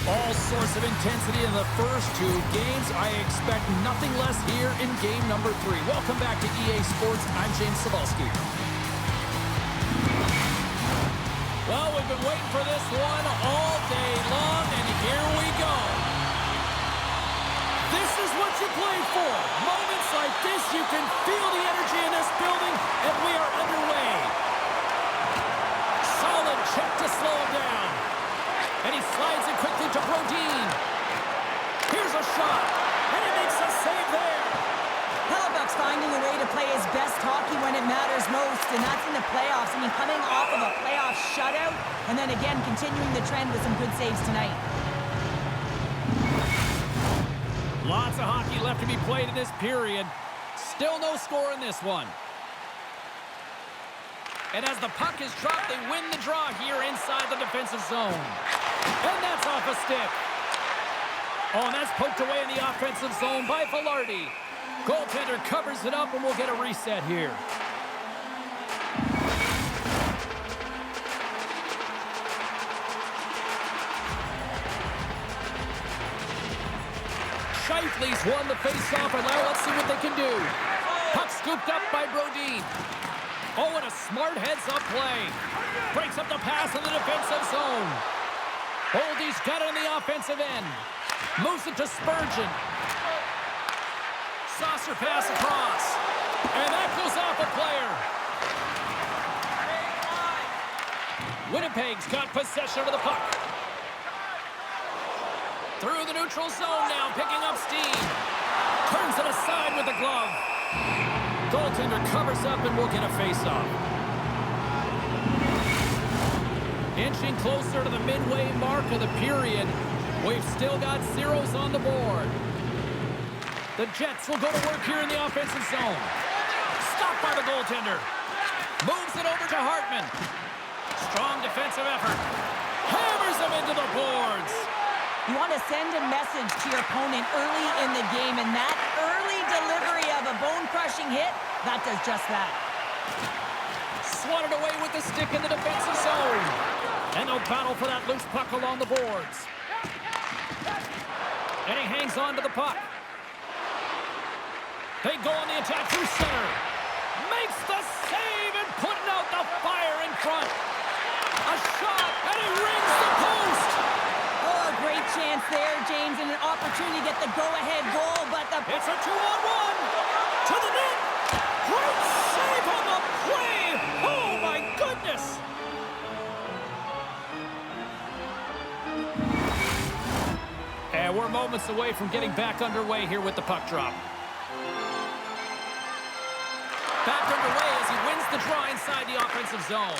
All sorts of intensity in the first two games. I expect nothing less here in game number 3. Welcome back to EA Sports. I'm James Cebulski. Well, we've been waiting for this one all day long, and here we go. This is what you play for. Moments like this, you can feel the energy in this building, and we are underway. Solid check to slow him down. And he slides it quickly to Brodeen. Here's a shot, and he makes a save there. Hellebuck's finding a way to play his best hockey when it matters most, and that's in the playoffs. I mean, coming off of a playoff shutout, and then again continuing the trend with some good saves tonight. Lots of hockey left to be played in this period. Still no score in this one. And as the puck is dropped, they win the draw here inside the defensive zone. And that's off a stick. Oh, and that's poked away in the offensive zone by Velarde. Goaltender covers it up, and we'll get a reset here. Scheifele's won the faceoff, and now let's see what they can do. Puck scooped up by Brodeen. Oh, and a smart heads-up play. Breaks up the pass in the defensive zone. Boldy's got it on the offensive end. Moves it to Spurgeon. Saucer pass across. And that goes off a player. Winnipeg's got possession of the puck. Through the neutral zone now, picking up steam. Turns it aside with the glove. Goaltender covers up, and we'll get a face-off. Inching closer to the midway mark of the period. We've still got zeros on the board. The Jets will go to work here in the offensive zone. Stopped by the goaltender. Moves it over to Hartman. Strong defensive effort. Hammers him into the boards. You want to send a message to your opponent early in the game, and that early delivery of a bone-crushing hit, that does just that. Swatted away with the stick in the defensive zone. And they'll battle for that loose puck along the boards. And he hangs on to the puck. They go on the attack through center. Makes the save and putting out the fire in front. A shot, and he rings the post. Oh, great chance there, James, and an opportunity to get the go-ahead goal, but the... It's a 2-on-1 to the net. Great save on the play. Oh, my goodness. And we're moments away from getting back underway here with the puck drop. Back underway as he wins the draw inside the offensive zone.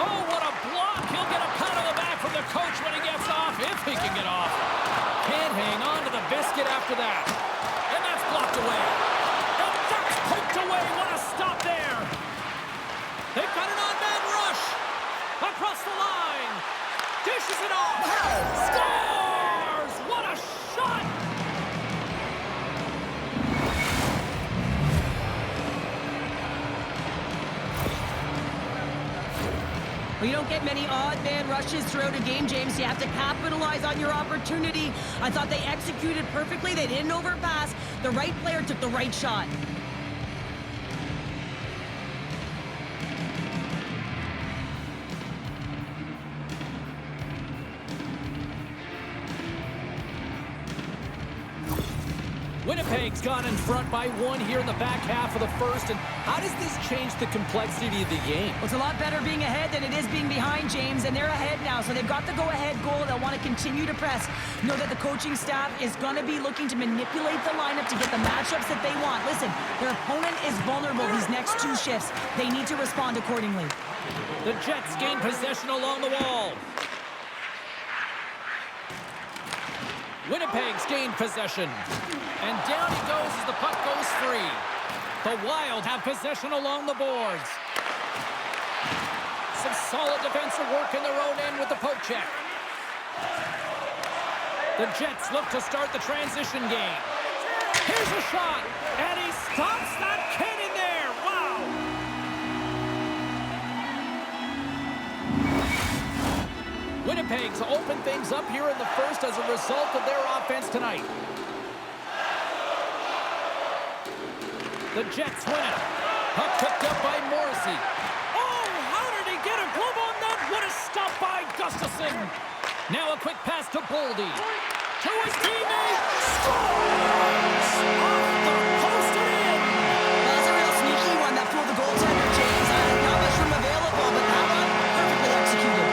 Oh, what a block. He'll get a pat on the back from the coach when he gets off, if he can get off. Can't hang on to the biscuit after that. And that's blocked away. And that's poked away. What a stop there. They've got an on-man rush. Across the line. Dishes it off. Scores! What a shot! Well, you don't get many odd man rushes throughout a game, James. You have to capitalize on your opportunity. I thought they executed perfectly. They didn't overpass. The right player took the right shot. Winnipeg's gone in front by 1 here in the back half of the first. And how does this change the complexity of the game? Well, it's a lot better being ahead than it is being behind, James, and they're ahead now, so they've got the go-ahead goal. They'll want to continue to press. Know that the coaching staff is going to be looking to manipulate the lineup to get the matchups that they want. Listen, their opponent is vulnerable these next 2 shifts. They need to respond accordingly. The Jets gain possession along the wall. Winnipeg's gained possession. And down he goes as the puck goes free. The Wild have possession along the boards. Some solid defensive work in their own end with the poke check. The Jets look to start the transition game. Here's a shot, and he stops that cannon there. Wow! Winnipeg's opened things up here in the first as a result of their offense tonight. The Jets win it. Puck picked up by Morrissey. Oh, how did he get a glove on that? What a stop by Gustafson. Now a quick pass to Boldy. To his teammate. Scores! Off the post and in. Well, that's a real sneaky one that fooled the goaltender, James. Not much room available, but that one perfectly executed.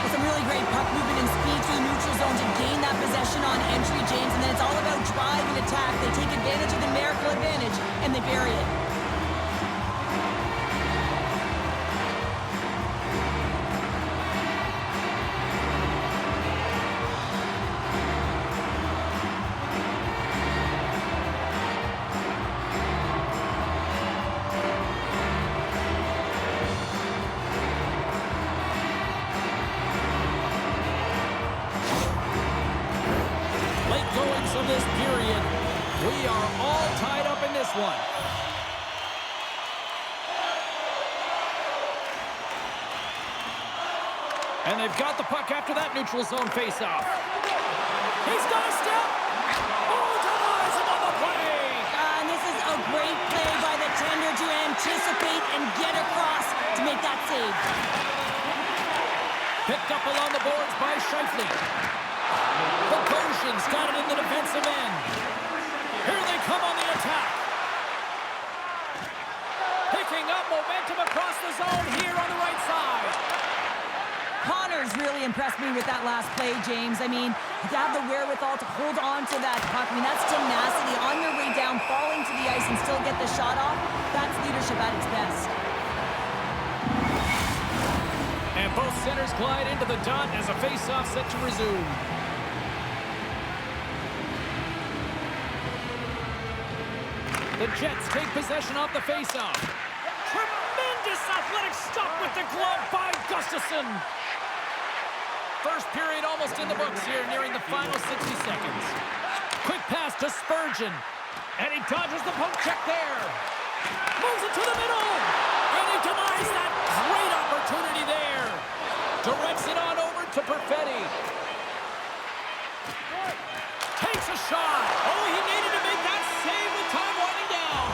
With some really great puck movement and speed through the neutral zone to gain that possession on entry, James, and then it's all about drive and attack. They take advantage of the numerical advantage, and they bury it. Of this period, we are all tied up in this one. And they've got the puck after that neutral zone faceoff. He's got a step. Oh, denies him on the play. And this is a great play by the tender to anticipate and get across to make that save. Picked up along the boards by Scheifele. Bogosian's got it in the defensive end. Here they come on the attack. Picking up momentum across the zone here on the right side. Connor's really impressed me with that last play, James. I mean, to have the wherewithal to hold on to that puck. I mean, that's tenacity on your way down, falling to the ice and still get the shot off. That's leadership at its best. And both centers glide into the dot as a face-off set to resume. The Jets take possession off the faceoff. Tremendous athletic stop with the glove by Gustafson. First period almost in the books here, nearing the final 60 seconds. Quick pass to Spurgeon. And he dodges the poke check there. Moves it to the middle. And he denies that great opportunity there. Directs it on over to Perfetti. Takes a shot. Oh, he needed to make that save with time winding down.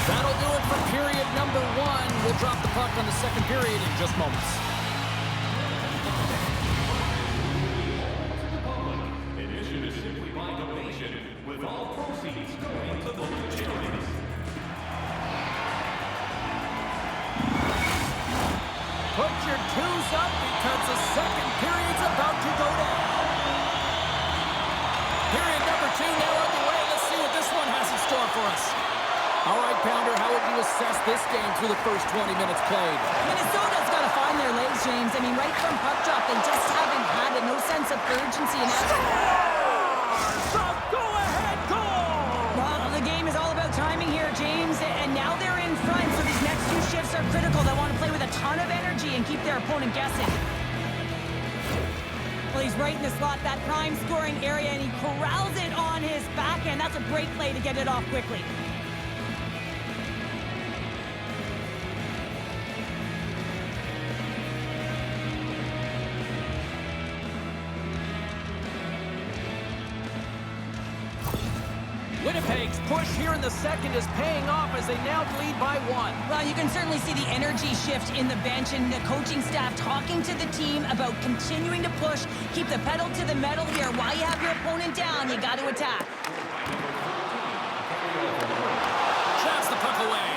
That'll do it for period number 1. We'll drop the puck on the second period in just moments. Admission is simply by donation, with all proceeds going to local charities. Put your twos up because the second period's about to go down. Period number 2 now underway. Let's see what this one has in store for us. All right, Pounder, how would you assess this game through the first 20 minutes played? Minnesota's got to find their legs, James. I mean, right from puck drop, they just haven't had it. No sense of urgency and The go-ahead goal! Well, the game is all about timing here, James, and now they're in front, so these next 2 shifts are critical. They want to play with a ton of energy and keep their opponent guessing. Well, he's right in the slot, that prime scoring area, and he corrals it on his backhand. That's a great play to get it off quickly. Winnipeg's push here in the second is paying off as they now lead by 1. Well, you can certainly see the energy shift in the bench and the coaching staff talking to the team about continuing to push, keep the pedal to the metal here. While you have your opponent down, you got to attack. Traps the puck away.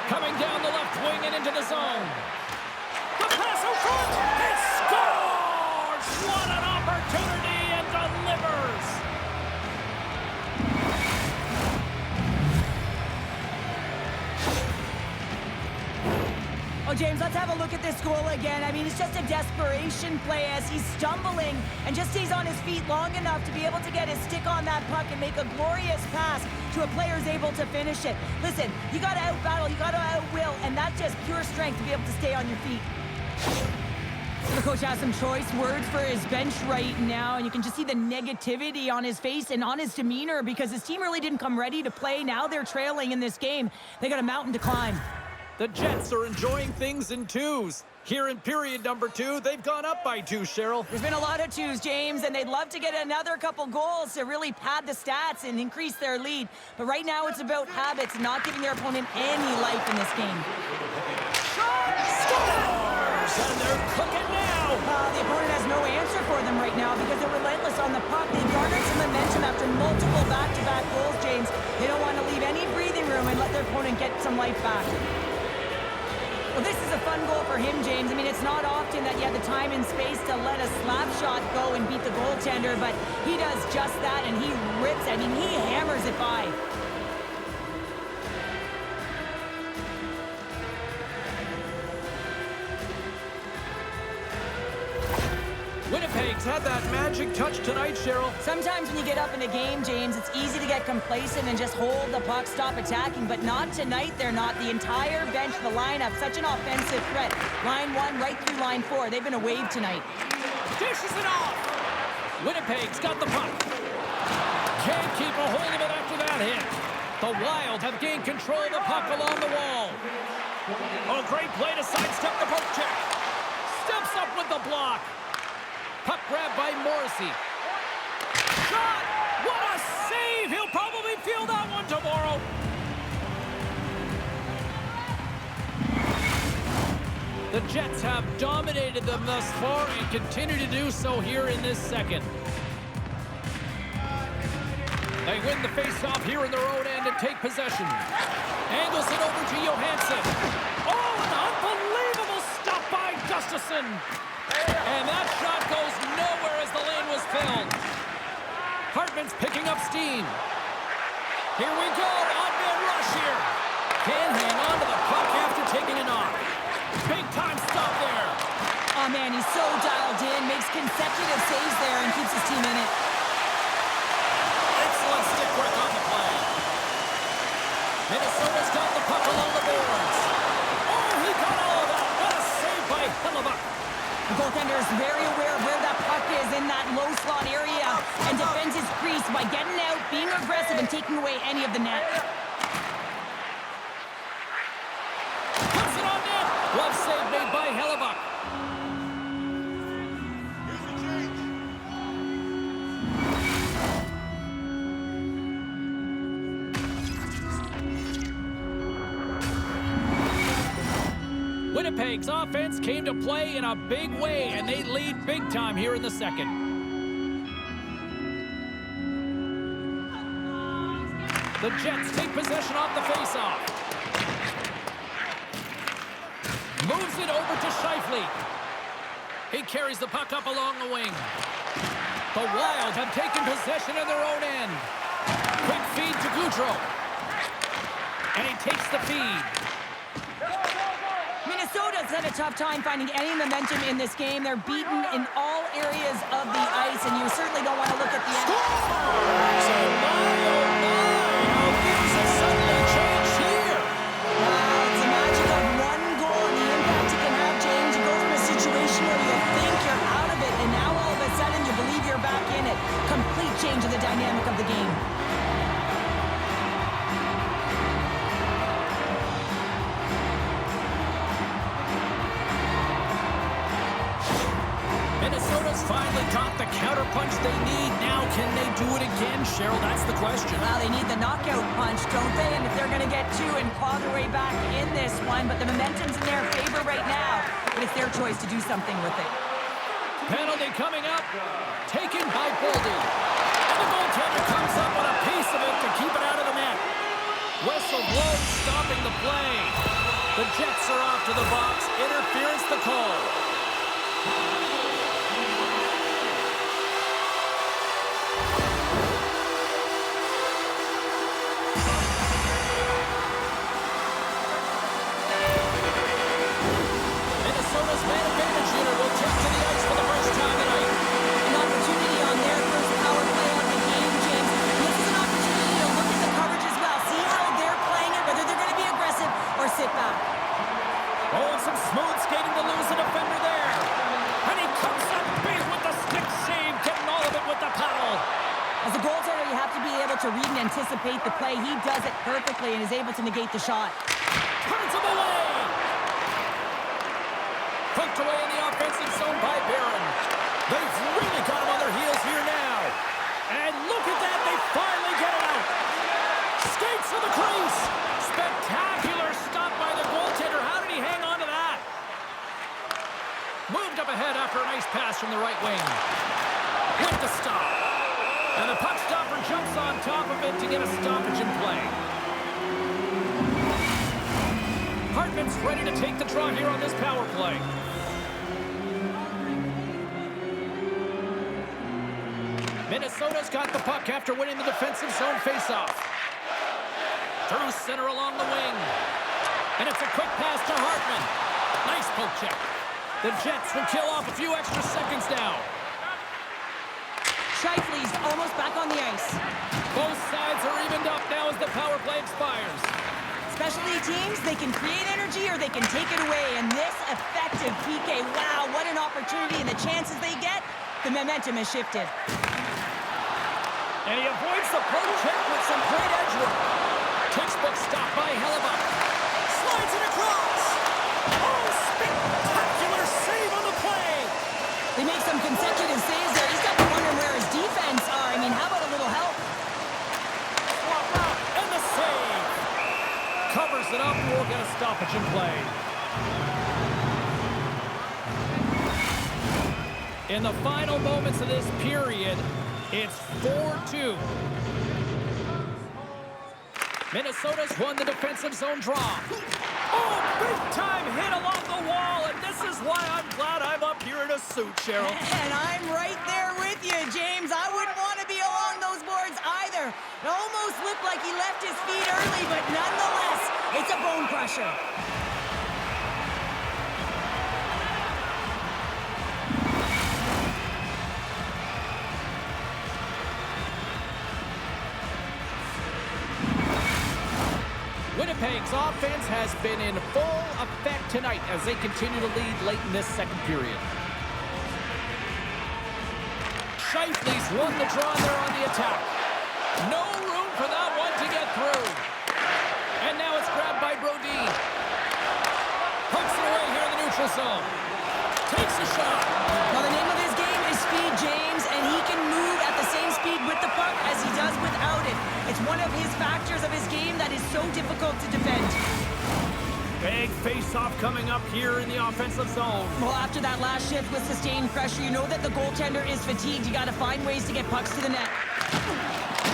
Coming down the left wing and into the zone. The pass out front. He scores! What an opportunity and delivers! Oh, James, let's have a look at this goal again. I mean, it's just a desperation play as he's stumbling and just stays on his feet long enough to be able to get his stick on that puck and make a glorious pass to a player who's able to finish it. Listen, you got to out-battle, you got to out-will, and that's just pure strength to be able to stay on your feet. So the coach has some choice words for his bench right now, and you can just see the negativity on his face and on his demeanor because his team really didn't come ready to play. Now they're trailing in this game. They got a mountain to climb. The Jets are enjoying things in twos. Here in period number 2, they've gone up by 2, Cheryl. There's been a lot of twos, James, and they'd love to get another couple goals to really pad the stats and increase their lead. But right now it's about habits, not giving their opponent any life in this game. Scores! And they're cooking now! The opponent has no answer for them right now because they're relentless on the puck. They garnered some momentum after multiple back-to-back goals, James. They don't want to leave any breathing room and let their opponent get some life back. Well, this is a fun goal for him, James. I mean, it's not often that you have the time and space to let a slap shot go and beat the goaltender, but he does just that, and he rips. I mean, he hammers it by. Winnipeg's had that magic touch tonight, Cheryl. Sometimes when you get up in a game, James, it's easy to get complacent and just hold the puck, stop attacking, but not tonight. They're not. The entire bench, the lineup, such an offensive threat. Line 1 right through line 4. They've been a wave tonight. Dishes it off. Winnipeg's got the puck. Can't keep a hold of it after that hit. The Wild have gained control of the puck along the wall. Oh, great play to sidestep the poke check. Steps up with the block. Puck grab by Morrissey. Shot! What a save! He'll probably feel that one tomorrow. The Jets have dominated them thus far and continue to do so here in this second. They win the face-off here in their own end and take possession. Angles it over to Johansson. Oh, an unbelievable stop by Gustafsson. And that shot goes nowhere as the lane was filled. Hartman's picking up steam. Here we go, odd-man rush here. Can hang on to the puck after taking a knock. Big-time stop there. Oh, man, he's so dialed in, makes consecutive saves there and keeps his team in it. Excellent stick work on the play. Minnesota's got the puck along the boards. Oh, he got all of that. What a save by Hellebuyck. The goaltender is very aware of where that puck is in that low slot area and defends his crease by getting out, being aggressive, and taking away any of the net. Puts it on net. Glove save made by Hellebuyck. Winnipeg's offense came to play in a big way, and they lead big time here in the second. The Jets take possession off the faceoff. Moves it over to Scheifele. He carries the puck up along the wing. The Wild have taken possession of their own end. Quick feed to Goudreau. And he takes the feed. Minnesota's had a tough time finding any momentum in this game. They're beaten in all areas of the ice, and you certainly don't want to look at the end. Scores! Oh my! How things have suddenly changed here. It's the magic of one goal and the impact it can have, James. You go from a situation where you think you're out of it, and now all of a sudden you believe you're back in it. Complete change of the dynamic of the game. Minnesota's finally got the counterpunch they need. Now, can they do it again, Cheryl? That's the question. Well, they need the knockout punch, don't they? And if they're going to get two and claw their way back in this one, but the momentum's in their favor right now. But it's their choice to do something with it. Penalty coming up, taken by Boldy. And the goaltender comes up with a piece of it to keep it out of the net. Whistle blows, stopping the play. The Jets are off to the box. Interference the call. Minnesota's man advantage unit will take to the ice for the first time tonight. An opportunity on their first power play of the game, James. And this is an opportunity to look at the coverage as well. See how they're playing it, whether they're going to be aggressive or sit back. Oh, and some smooth skating to lose a defender there. And he comes up big with the stick save, getting all of it with the paddle. As a goaltender, you have to be able to read and anticipate the play. He does it perfectly and is able to negate the shot. Turns him away. Poked away in the offensive zone by Barron. They've really got him on their heels here now. And look at that, they finally get it out. Skates to the crease. Spectacular stop by the goaltender. How did he hang on to that? Moved up ahead after a nice pass from the right wing. With the stop. And the puck stopper jumps on top of it to get a stoppage in play. Hartman's ready to take the draw here on this power play. Minnesota's got the puck after winning the defensive zone faceoff. Through center along the wing. And it's a quick pass to Hartman. Nice poke check. The Jets will kill off a few extra seconds now. Scheifele's almost back on the ice. Both sides are evened up now as the power play expires. Specialty teams, they can create energy or they can take it away. And this effective PK, wow, what an opportunity. And the chances they get, the momentum has shifted. And he avoids the poke check with some great edge work. Textbook stop by Hellebuck. Slides it across. Oh, spectacular save on the play. They make some consecutive saves there. He's got to wonder where his defense are. I mean, how about a little help? And the save. Covers it up. We'll get a stoppage in play. In the final moments of this period, it's 4-2. Minnesota's won the defensive zone draw. Oh, big-time hit along the wall, and this is why I'm glad I'm up here in a suit, Cheryl. And I'm right there with you, James. I wouldn't want to be along those boards either. It almost looked like he left his feet early, but nonetheless, it's a bone crusher. Winnipeg's offense has been in full effect tonight as they continue to lead late in this second period. Scheifele's won the draw there on the attack. No room for that one to get through. And now it's grabbed by Brodin. Pokes it away here in the neutral zone. Takes a shot. Now, the name of his game is speed, James, and he can move at the same speed with the puck as he does without it. It's one of his factors of his game that is so difficult to defend. Big face-off coming up here in the offensive zone. Well, after that last shift with sustained pressure, you know that the goaltender is fatigued. You got to find ways to get pucks to the net.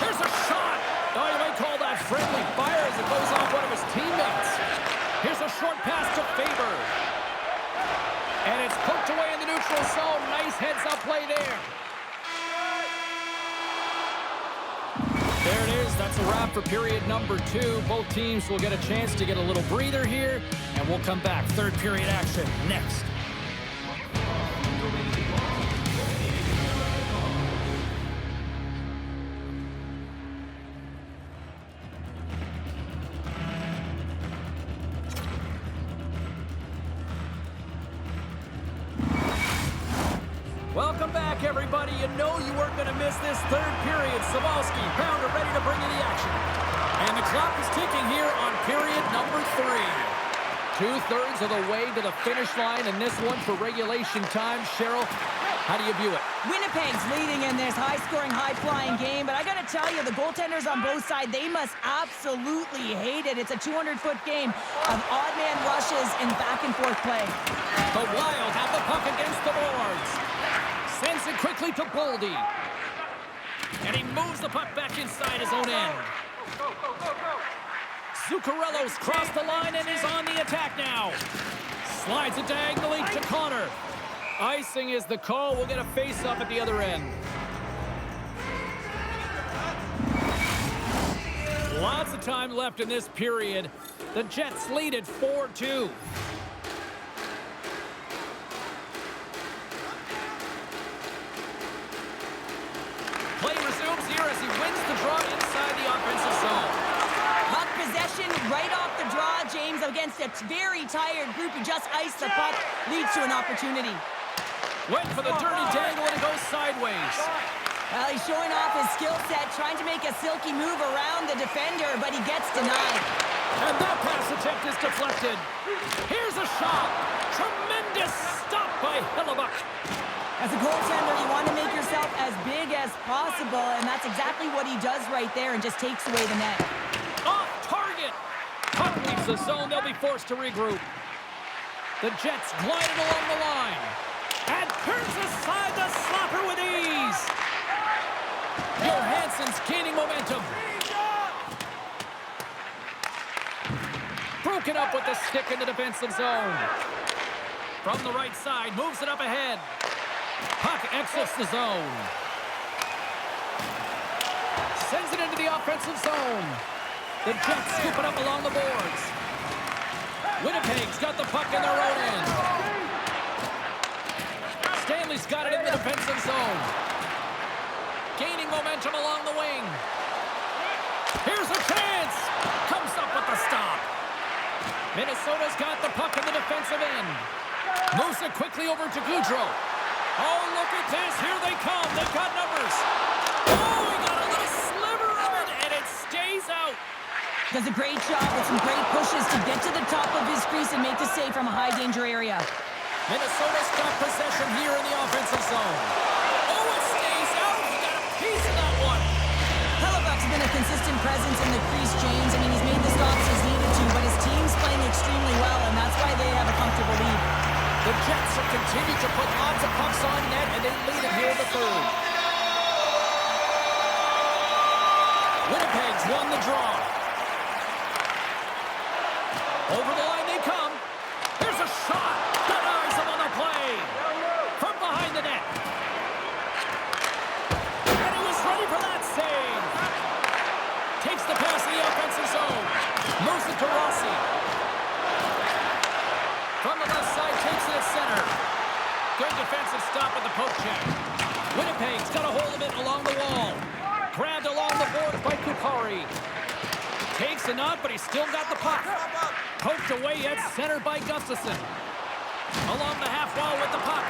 There's a shot. Oh, you might call that friendly fire as it goes off one of his teammates. Here's a short pass to Faber. And it's poked away in the neutral zone. Nice heads-up play there. There it is. That's a wrap for period number 2. Both teams will get a chance to get a little breather here, and we'll come back. Third period action next. Welcome back, everybody. You know you weren't going to miss this third period. Savalsky, Pounder ready to bring you the action. And the clock is ticking here on period number 3. 2/3 of the way to the finish line, and this one for regulation time. Cheryl, How do you view it? Winnipeg's leading in this high-scoring, high-flying game, but I got to tell you, the goaltenders on both sides, they must absolutely hate it. It's a 200-foot game of odd man rushes and back-and-forth play. The Wild have the puck against the boards. Sends it quickly to Boldy. And he moves the puck back inside his own end. Zuccarello's crossed the line and is on the attack now. Slides it diagonally to Connor. Icing is the call. We'll get a face-up at the other end. Lots of time left in this period. The Jets lead at 4-2. Play resumes here as he wins the draw inside the offensive zone. Puck possession right off the draw, James, against a very tired group. He just iced the puck, leads to an opportunity. Went for the dirty dangle and it goes sideways. Well, he's showing off his skill set, trying to make a silky move around the defender, but he gets denied. And that pass attempt is deflected. Here's a shot. Tremendous stop by Hellebuck. As a goaltender, you want to make yourself as big as possible, and that's exactly what he does right there and just takes away the net. Off target. Puck leaves the zone. They'll be forced to regroup. The Jets glided along the line. And turns aside the slapper with ease. Johansson's gaining momentum. Broken up with the stick in the defensive zone. From the right side, moves it up ahead. Puck exits the zone. Sends it into the offensive zone. The Jets scoop it up along the boards. Winnipeg's got the puck in their own end. Stanley's got it in the defensive zone. Gaining momentum along the wing. Here's a chance. Comes up with the stop. Minnesota's got the puck in the defensive end. Moves it quickly over to Gaudreau. Oh, look at this. Here they come. They've got numbers. Oh, he got a little sliver of it, and it stays out. Does a great job with some great pushes to get to the top of his crease and make the save from a high-danger area. Minnesota's got possession here in the offensive zone. Oh, it stays out. He got a piece of that one. Hellebuck's been a consistent presence in the crease, James. I mean, he's made the stops he's needed to, but his team's playing extremely well, and that's why they have a comfortable lead. The Jets have continued to put lots of pucks on net, and they lead it here in the third. Winnipeg's won the draw. Over the line they come. Here's a shot. Denies him on the play. From behind the net. And he was ready for that save. Takes the pass in the offensive zone. Moves it to Rossi. From the left side, takes it at center. Good defensive stop at the poke check. Winnipeg's got a hold of it along the wall. Grabbed along the boards by Kupari. Takes a knot, but he's still got the puck. Poked away at center by Gustafsson. Along the half wall with the puck.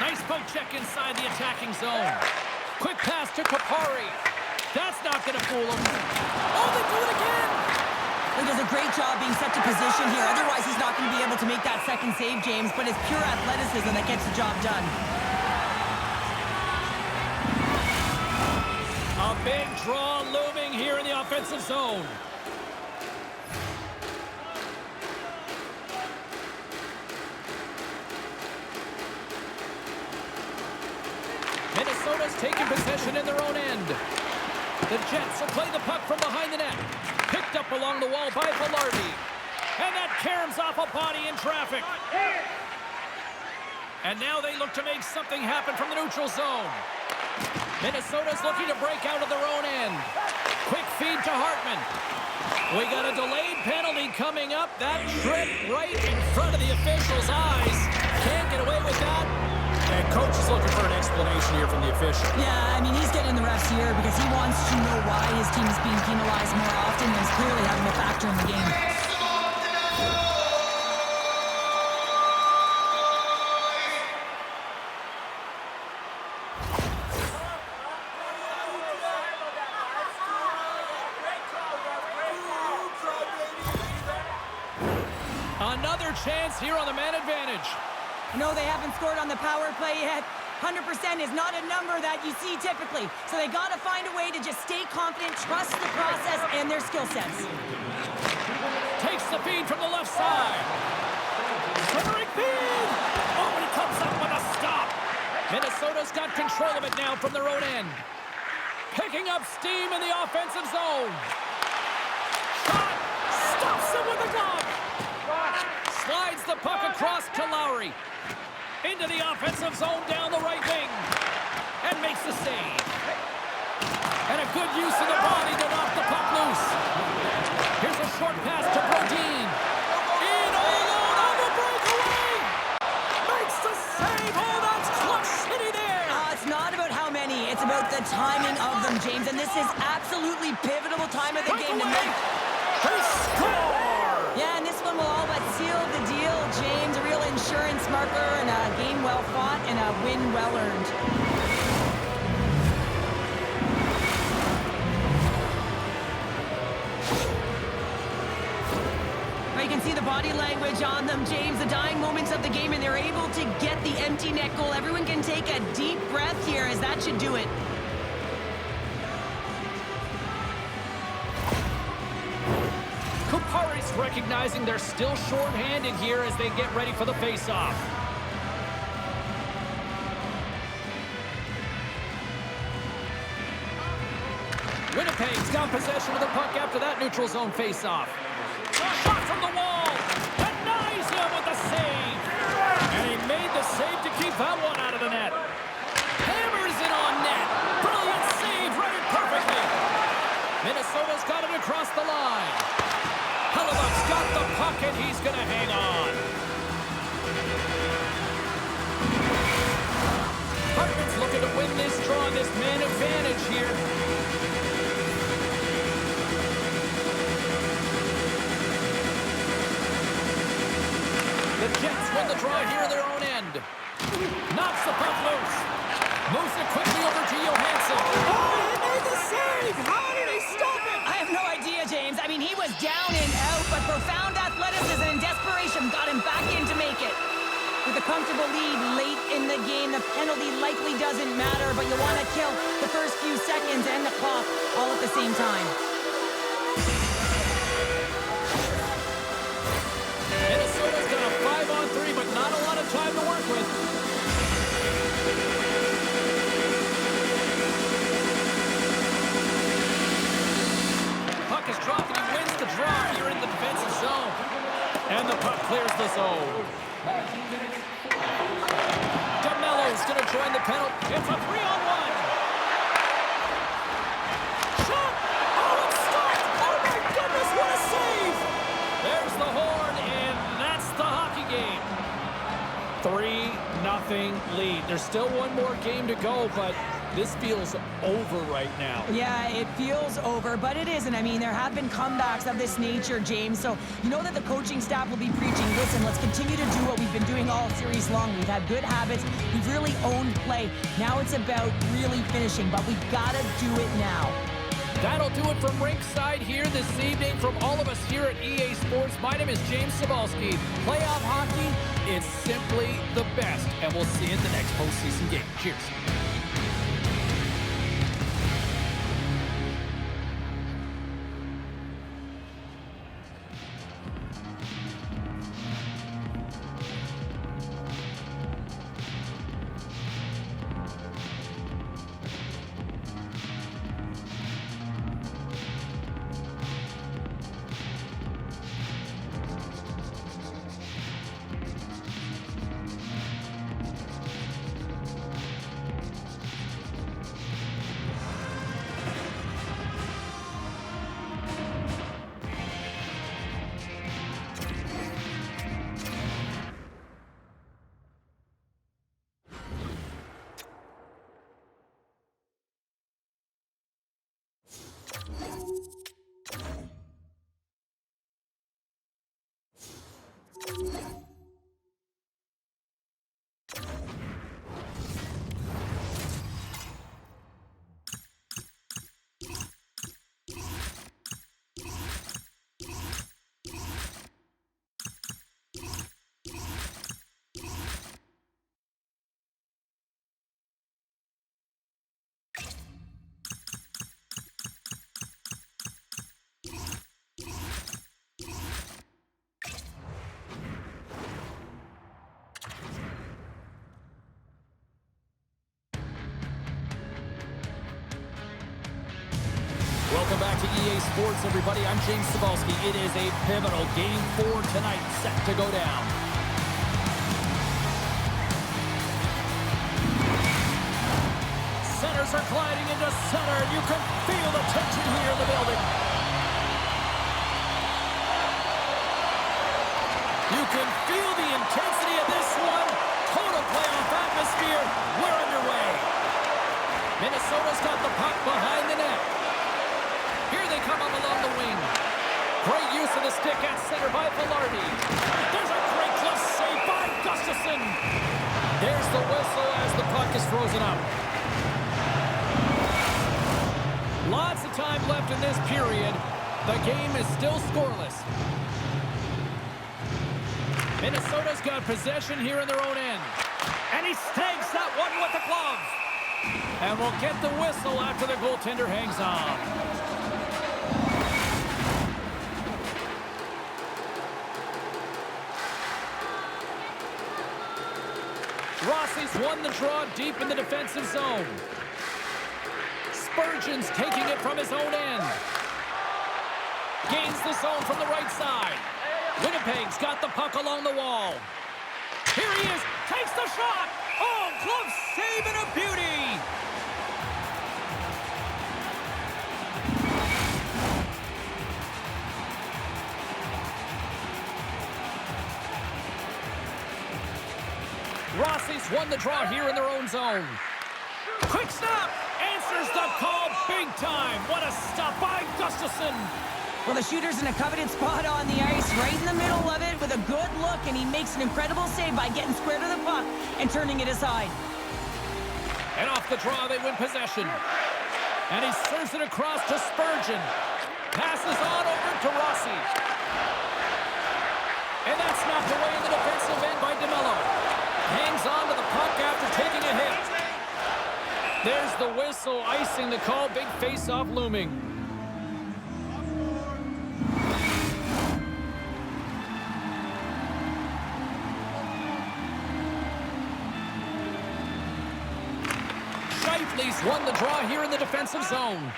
Nice poke check inside the attacking zone. Quick pass to Kupari. That's not going to fool him. Oh, they do it again! He does a great job being set to position here. Otherwise, he's not going to be able to make that second save, James, but it's pure athleticism that gets the job done. A big draw looming here in the offensive zone. Minnesota's taking possession in their own end. The Jets will play the puck from behind the net. Picked up along the wall by Velarde. And that caroms off a body in traffic. And now they look to make something happen from the neutral zone. Minnesota's looking to break out of their own end. Quick feed to Hartman. We got a delayed penalty coming up. That tripped right in front of the official's eyes. Can't get away with that. And coach is looking for an explanation here from the official. Yeah, I mean, he's getting the refs here because he wants to know why his team is being penalized more often and is clearly having a factor in the game. Another chance here on the man advantage. No, they haven't scored on the power play yet, 100% is not a number that you see typically. So they got to find a way to just stay confident, trust the process and their skill sets. Takes the feed from the left side. Centering feed. Oh, and he comes up with a stop. Minnesota's got control of it now from their own end. Picking up steam in the offensive zone. Shot. Stops him with a glove. Slides the puck across to Lowry. Into the offensive zone down the right wing. And makes the save. And a good use of the body to knock the puck loose. Here's a short pass to Brodin. In alone on the breakaway. Makes the save. Oh, that's clutch city there. It's not about how many. It's about the timing of them, James. And this is absolutely pivotal time of the game to make. They score! Yeah, and this one will all but seal the deal, James. A real insurance marker and a game well fought and a win well earned. You can see the body language on them, James. The dying moments of the game, and they're able to get the empty net goal. Everyone can take a deep breath here, as that should do it. Kupari's recognizing they're still short-handed here as they get ready for the face-off. Winnipeg's got possession of the puck after that neutral zone face-off. Shot from the wall. Denies him with the save. And he made the save to keep that one out of the net. Hammers it on net. Brilliant save. Read it perfectly. Minnesota's got it across the line. Hellebuck's got the puck and he's going to hang on. Hartman's looking to win this draw on this man advantage here. The Jets win the draw here at their own end. Knocks the puck loose. Moves it quickly over to Johansson. Oh, he made the save! How did he stop it? I have no idea, James. I mean, he was down and out, but profound athleticism and desperation got him back in to make it. With a comfortable lead late in the game, the penalty likely doesn't matter, but you want to kill the first few seconds and the clock all at the same time. Minnesota's got a 5-on-3, but not a lot of time to work with. Puck is dropped and he wins the draw here in the defensive zone. And the puck clears the zone. DeMello's going to join the penalty. It's a 3-on-1. Shot! Oh, it's stopped! Oh my goodness, what a save! There's the horn, and that's the hockey game. 3-0 lead. There's still one more game to go, but this feels over right now. Yeah, it feels over, but it isn't. I mean, there have been comebacks of this nature, James, so you know that the coaching staff will be preaching, listen, let's continue to do what we've been doing all series long. We've had good habits. We've really owned play. Now it's about really finishing, but we've got to do it now. That'll do it from Rinkside here this evening. From all of us here at EA Sports, my name is James Cebulski. Playoff hockey is simply the best, and we'll see you in the next postseason game. Cheers. back to EA Sports, everybody. I'm James Cebulski. It is a pivotal Game 4 tonight set to go down. Centers are gliding into center. You can feel the tension here in the building. You can feel the intensity of this one. Total playoff atmosphere. We're underway. Minnesota's got the puck behind the net. Here they come up along the wing. Great use of the stick at center by Velarde. There's a great glove save by Gustafsson. There's the whistle as the puck is frozen up. Lots of time left in this period. The game is still scoreless. Minnesota's got possession here in their own end. And he snags that one with the glove. And we'll get the whistle after the goaltender hangs on. Rossi's won the draw deep in the defensive zone. Spurgeon's taking it from his own end. Gains the zone from the right side. Winnipeg's got the puck along the wall. Here he is, takes the shot. Oh, glove save and a beauty. Rossi's won the draw here in their own zone. Quick stop! Answers the call big time. What a stop by Gustafsson. Well, the shooter's in a coveted spot on the ice, right in the middle of it with a good look, and he makes an incredible save by getting square to the puck and turning it aside. And off the draw, they win possession. And he serves it across to Spurgeon. Passes on over to Rossi. And that's knocked away in the defensive end by DeMello. Hangs on to the puck after taking a hit. There's the whistle, icing the call. Big face-off looming. Scheifele's won the draw here in the defensive zone.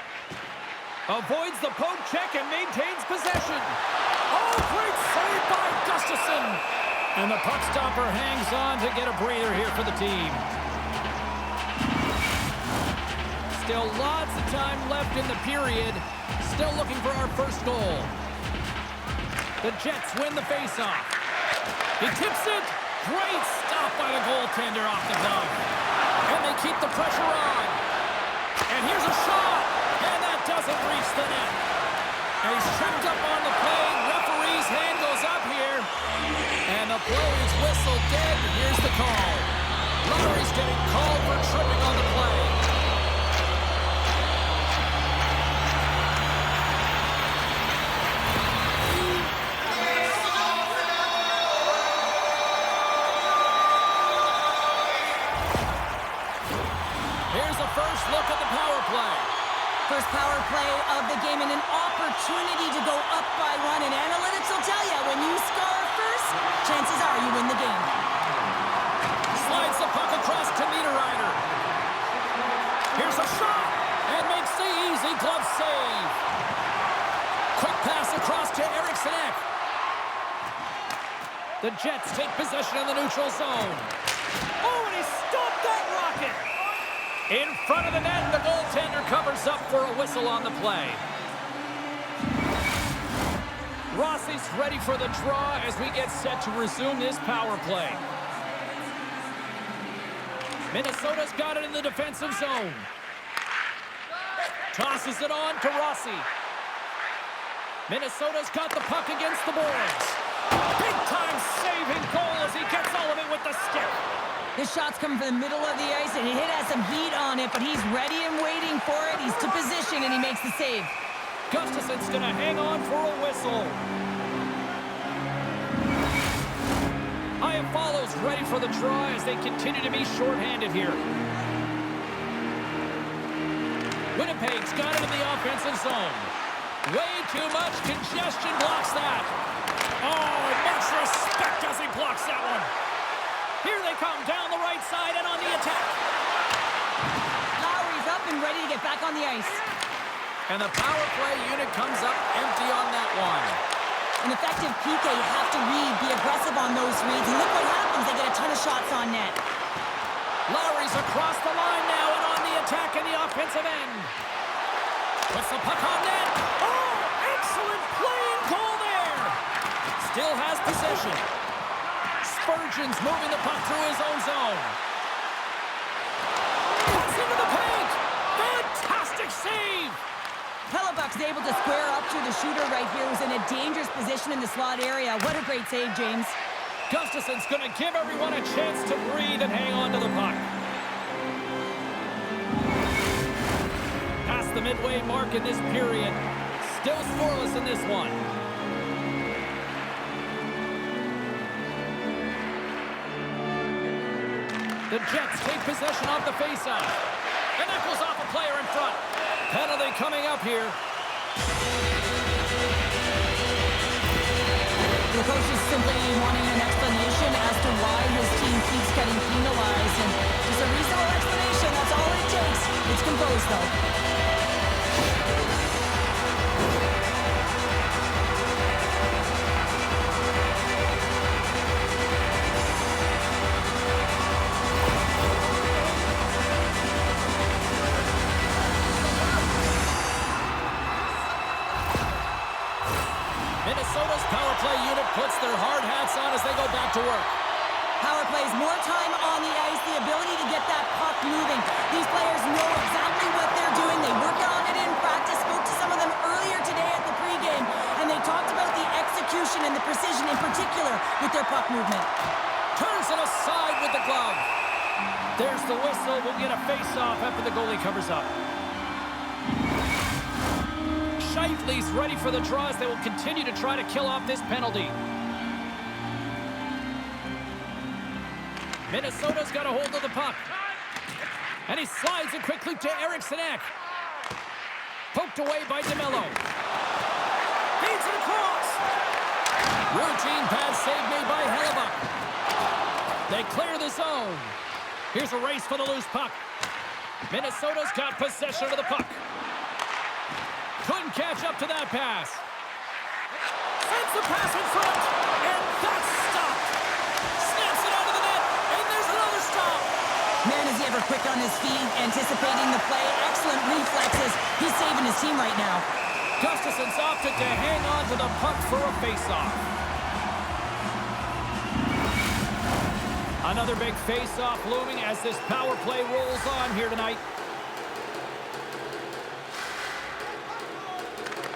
Avoids the poke check and maintains possession. Oh, great save by Gustafsson. And the puck stopper hangs on to get a breather here for the team. Still lots of time left in the period. Still looking for our first goal. The Jets win the faceoff. He tips it. Great stop by the goaltender off the glove. And they keep the pressure on. And here's a shot. And that doesn't reach the net. And he's tripped up on the play. Referee's hand goes up here. And the play is whistled dead. Here's the call. Lowry's getting called for tripping on the play. Here's the first look at the power play. First power play of the game and an opportunity to go up by one. And analytics will tell you when you score first, chances are you win the game. Slides the puck across to Niederreiter. Here's a shot and makes the easy glove save. Quick pass across to Eriksson. The Jets take possession in the neutral zone. Oh, and he stopped that rocket. In front of the net, the goaltender covers up for a whistle on the play. Rossi's ready for the draw as we get set to resume this power play. Minnesota's got it in the defensive zone. Tosses it on to Rossi. Minnesota's got the puck against the boards. Big-time saving goal as he gets all of it with the stick. This shot's coming from the middle of the ice, and he has some heat on it, but he's ready and waiting for it. He's to position, and he makes the save. Gustafsson's going to hang on for a whistle. Iafallo's ready for the draw as they continue to be shorthanded here. Winnipeg's got it in the offensive zone. Way too much congestion blocks that. Oh, much respect as he blocks that one. Here they come down the right side and on the attack. Lowry's up and ready to get back on the ice. And the power play unit comes up empty on that one. An effective PK, you have to read, be aggressive on those reads. And look what happens. They get a ton of shots on net. Lowry's across the line now and on the attack in the offensive end. Puts the puck on net. Oh, excellent playing goal there. Still has possession. Spurgeon's moving the puck through his own zone. Puts into the paint. Fantastic save. Hellebuck's able to square up to the shooter right here, who's in a dangerous position in the slot area. What a great save, James. Gustafson's going to give everyone a chance to breathe and hang on to the puck. Past the midway mark in this period. Still scoreless in this one. The Jets take possession of the faceoff. And that goes off a player in front. Penalty coming up here. The coach is simply wanting an explanation as to why his team keeps getting penalized. And just a reasonable explanation, that's all it takes. It's composed, though. Minnesota's power play unit puts their hard hats on as they go back to work. Power plays, more time on the ice, the ability to get that puck moving. These players know exactly what they're doing. They work on it in practice. Spoke to some of them earlier today at the pregame, and they talked about the execution and the precision in particular with their puck movement. Turns it aside with the glove. There's the whistle. We'll get a face-off after the goalie covers up. Scheifele's ready for the draw as they will continue to try to kill off this penalty. Minnesota's got a hold of the puck. And he slides it quickly to Eriksson Ek. Poked away by DeMello. Feeds it across. Routine pass save made by Hellebuck. They clear the zone. Here's a race for the loose puck. Minnesota's got possession of the puck. Couldn't catch up to that pass. Sends the pass in front. And that's stopped. Snaps it out of the net. And there's another stop. Man, is he ever quick on his feet, anticipating the play. Excellent reflexes. He's saving his team right now. Gustafson's opted to hang on to the puck for a face-off. Another big face-off looming as this power play rolls on here tonight.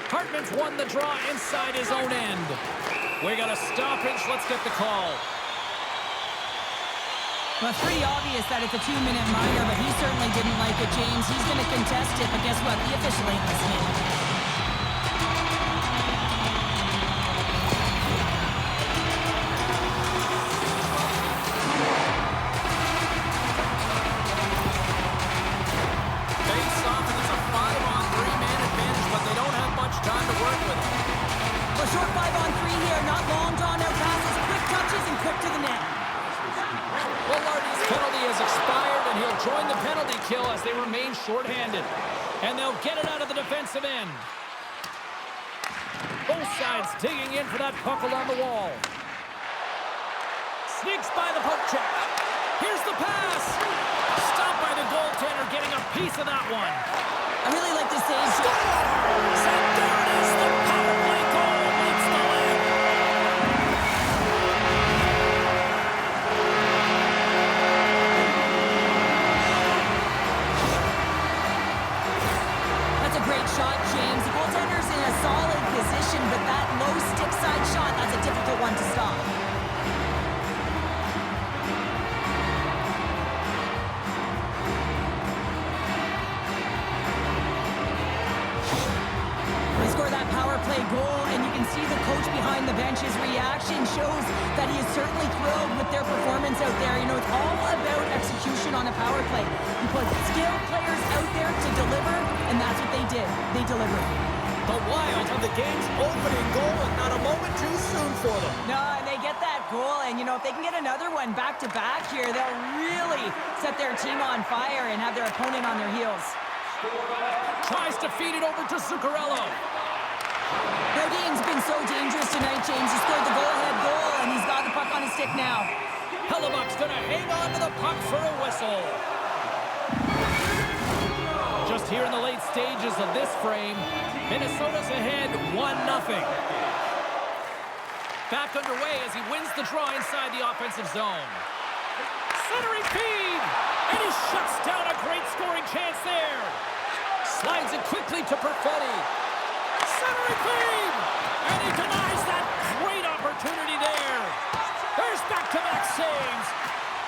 Hartman's won the draw inside his own end. We got a stoppage. Let's get the call. Well, it's pretty obvious that it's a 2-minute minor, but he certainly didn't like it, James. He's going to contest it, but guess what? The official ain't listening. Time to work with it. A short 5-on-3 here, not long drawn-out passes, quick touches, and quick to the net. Well, Lardy's penalty has expired, and he'll join the penalty kill as they remain shorthanded. And they'll get it out of the defensive end. Both sides digging in for that puck along the wall. Sneaks by the poke check. Here's the pass. Stopped by the goaltender, getting a piece of that one. I really like to say... And there it is, the power play goal makes the win. That's a great shot, James. The goaltender's in a solid position, but that low stick side shot, that's a difficult one to stop. Goal, and you can see the coach behind the bench. His reaction shows that he is certainly thrilled with their performance out there. You know, it's all about execution on a power play. You put skilled players out there to deliver, and that's what they did. They delivered. The Wild have the game's opening goal, and not a moment too soon for them. No, and they get that goal, and you know, if they can get another one back-to-back here, they'll really set their team on fire and have their opponent on their heels. tries to feed it over to Zuccarello. Their game's been so dangerous tonight, James. He scored the go-ahead goal, and he's got the puck on his stick now. Hellebuck's going to hang on to the puck for a whistle. Just here in the late stages of this frame, Minnesota's ahead 1-0. Back underway as he wins the draw inside the offensive zone. Centering feed! And he shuts down a great scoring chance there. Slides it quickly to Perfetti. Centering feed! And he denies that great opportunity there. There's back-to-back saves.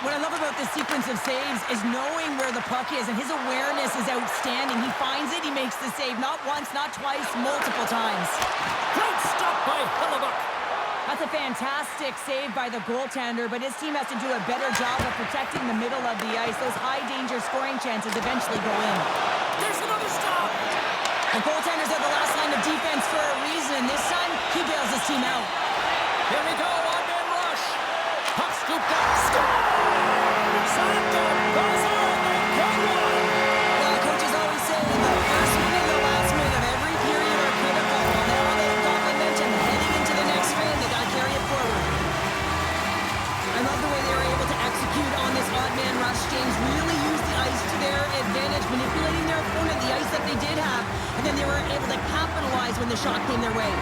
What I love about this sequence of saves is knowing where the puck is, and his awareness is outstanding. He finds it, he makes the save. Not once, not twice, multiple times. Great stop by Hellebuck. That's a fantastic save by the goaltender, but his team has to do a better job of protecting the middle of the ice. Those high-danger scoring chances eventually go in. There's another stop. The goaltenders are the last line of defense for a reason. This time, he bails his team out. Here we go, one-man rush. Puck scooped up. Score! Santo goes on and good one. Well, coaches always say the first minute and the last minute of every period are critical. Well, now they've got momentum heading into the next frame. They got to carry it forward. I love the way they were able to execute on this odd-man rush. James really used the ice to their advantage, manipulating their opponent, the ice that they did have, and then they were able to capitalize when the shot came their way.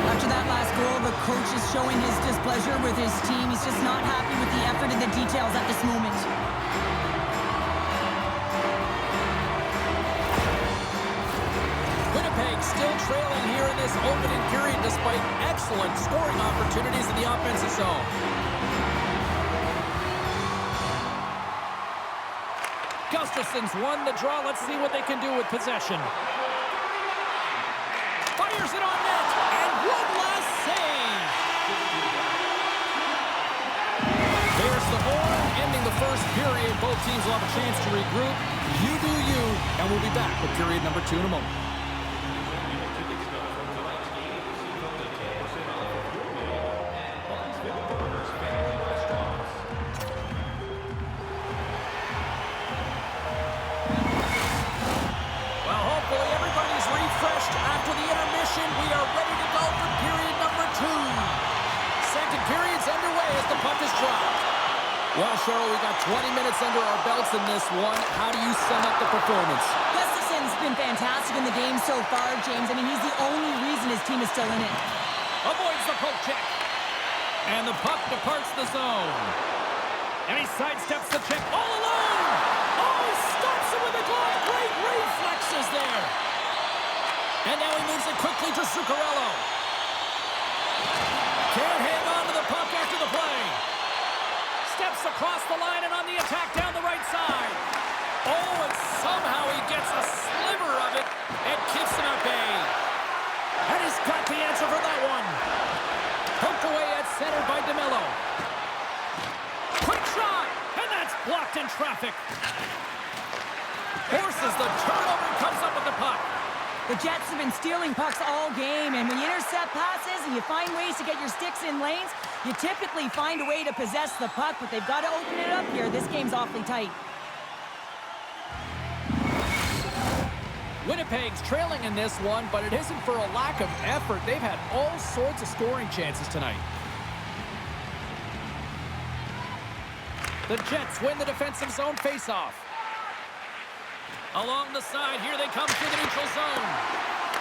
After that last goal, the coach is showing his displeasure with his team. He's just not happy with the effort and the details at this moment. Winnipeg still trailing here in this opening period despite excellent scoring opportunities in the offensive zone. Gustafson's won the draw. Let's see what they can do with possession. Fires it on net, and one last save. There's the horn, ending the first period. Both teams will have a chance to regroup. You do you, and we'll be back with period number 2 in a moment. After the intermission, we are ready to go for period number 2. Second period's underway as the puck is dropped. Well, Cheryl, we got 20 minutes under our belts in this one. How do you sum up the performance? Gustafson's been fantastic in the game so far, James. I mean, he's the only reason his team is still in it. Avoids the poke check. And the puck departs the zone. And he sidesteps the check all alone. Oh, he stops it with a glove. Great reflexes there. And now he moves it quickly to Zuccarello. Can't hang on to the puck after the play. Steps across the line and on the attack down the right side. Oh, and somehow he gets a sliver of it and keeps him at bay. And he's got the answer for that one. Poked away at center by DeMello. Quick shot, and that's blocked in traffic. Forces the turnover and comes up with the puck. The Jets have been stealing pucks all game, and when you intercept passes and you find ways to get your sticks in lanes, you typically find a way to possess the puck, but they've got to open it up here. This game's awfully tight. Winnipeg's trailing in this one, but it isn't for a lack of effort. They've had all sorts of scoring chances tonight. The Jets win the defensive zone faceoff. Along the side, here they come through the neutral zone.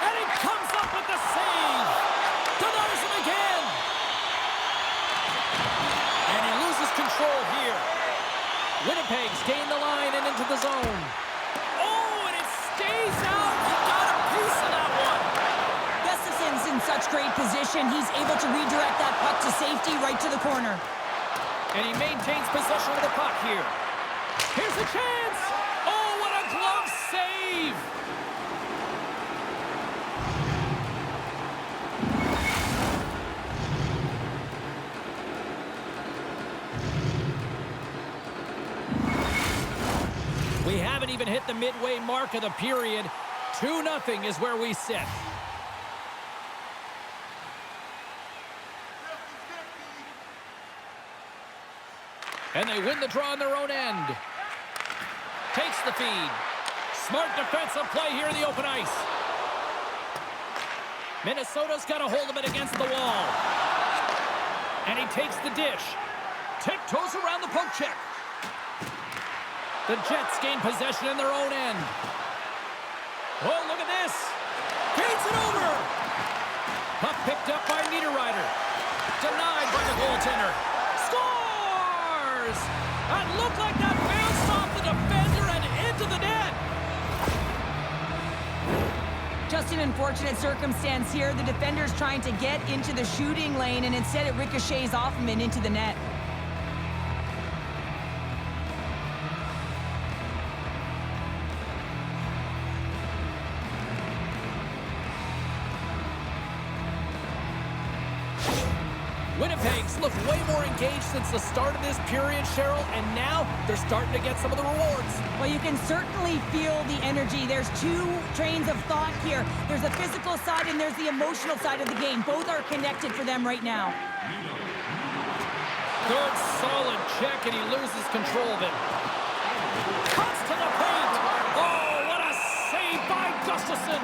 And he comes up with the save. Denies him again. And he loses control here. Winnipeg's gained the line and into the zone. Oh, and it stays out. He got a piece of that one. Gustafson's in such great position. He's able to redirect that puck to safety right to the corner. And he maintains possession of the puck here. Here's the chance. Oh, what a glove save. We haven't even hit the midway mark of the period. 2-0 is where we sit. And they win the draw on their own end. Takes the feed. Smart defensive play here in the open ice. Minnesota's got a hold of it against the wall. And he takes the dish. Tiptoes around the poke check. The Jets gain possession in their own end. Oh, look at this. Feeds it over. Puck picked up by Niederreiter. Denied by the goaltender. Scores! That looked like that bounced off the defender and into the net. Just an unfortunate circumstance here. The defender's trying to get into the shooting lane, and instead it ricochets off him and into the net. Winnipeg's looked way more engaged since the start of this period, Cheryl, and now they're starting to get some of the rewards. Well, you can certainly feel the energy. There's two trains of thought here. There's the physical side and there's the emotional side of the game. Both are connected for them right now. Good, solid check, and he loses control of it. Cuts to the paint. Oh, what a save by Gustafsson.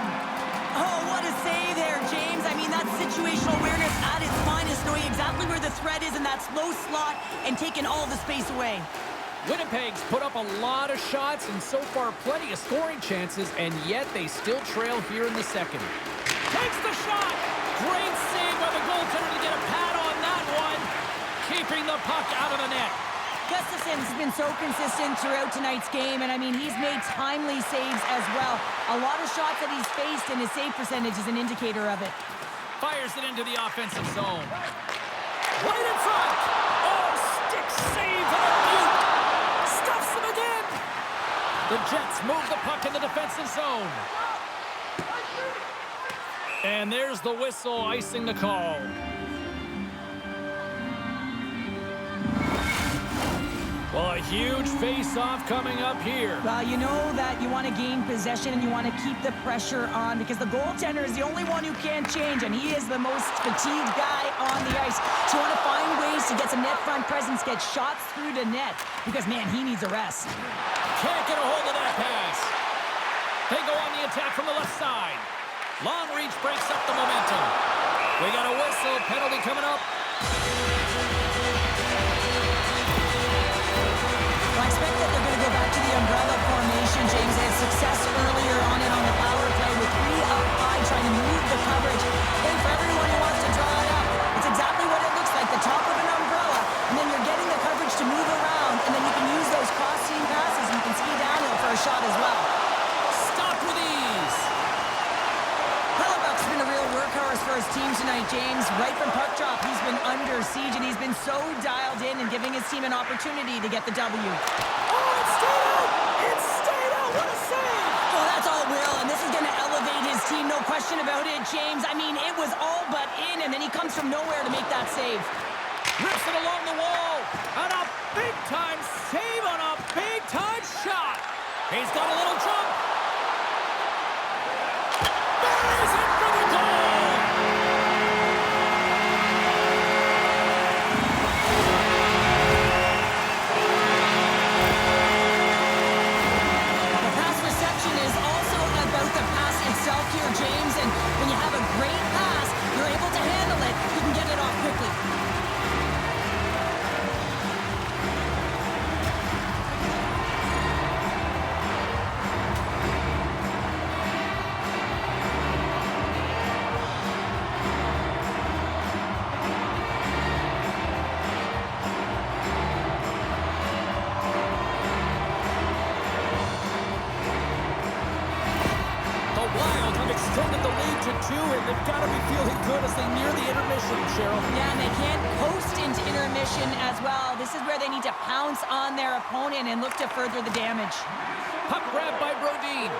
Oh, what a save there, James. I mean, that's situational awareness at its finest, knowing exactly where the threat is in that slow slot and taking all the space away. Winnipeg's put up a lot of shots and so far plenty of scoring chances, and yet they still trail here in the second. Takes the shot. Great save by the goaltender to get a pad on that one. Keeping the puck out of the net. Gustafsson's been so consistent throughout tonight's game, and I mean, he's made timely saves as well. A lot of shots that he's faced, and his save percentage is an indicator of it. Fires it into the offensive zone. Right in front. Oh, stick save and a beaut. Stuffs him again. The Jets move the puck in the defensive zone. And there's the whistle icing the call. Well, a huge face-off coming up here. Well, you know that you want to gain possession and you want to keep the pressure on because the goaltender is the only one who can't change, and he is the most fatigued guy on the ice. So you want to find ways to get some net front presence, get shots through the net because, man, he needs a rest. Can't get a hold of that pass. They go on the attack from the left side. Long reach breaks up the momentum. We got a whistle, penalty coming up. I expect that they're going to go back to the umbrella formation, James. They had success earlier on it on the power play with 3 up high trying to move the coverage. And for everyone who wants to draw it up, it's exactly what it looks like, the top of an umbrella, and then you're getting the coverage to move around, and then you can use those cross-seam passes, and you can ski downhill for a shot as well. Stop with ease. Hellebuck's been a real workhorse for his team tonight, James. Right from puck drop, he's been under siege, and he's been so dialed in and giving his team an opportunity to get the W. Oh, it stayed out! It stayed out! What a save! Oh, that's all Will, and this is going to elevate his team, no question about it, James. I mean, it was all but in, and then he comes from nowhere to make that save. Rips it along the wall, and a big-time save on a big-time shot. He's got a little jump. Buries it for the goal! The pass reception is also about the pass itself here, James, and when you have a great pass, you're able to handle it, you can get it off quickly. Extended the lead to 2, and they've got to be feeling good as they near the intermission, Cheryl. Yeah, and they can't post into intermission as well. This is where they need to pounce on their opponent and look to further the damage. Puck grabbed by Brodin.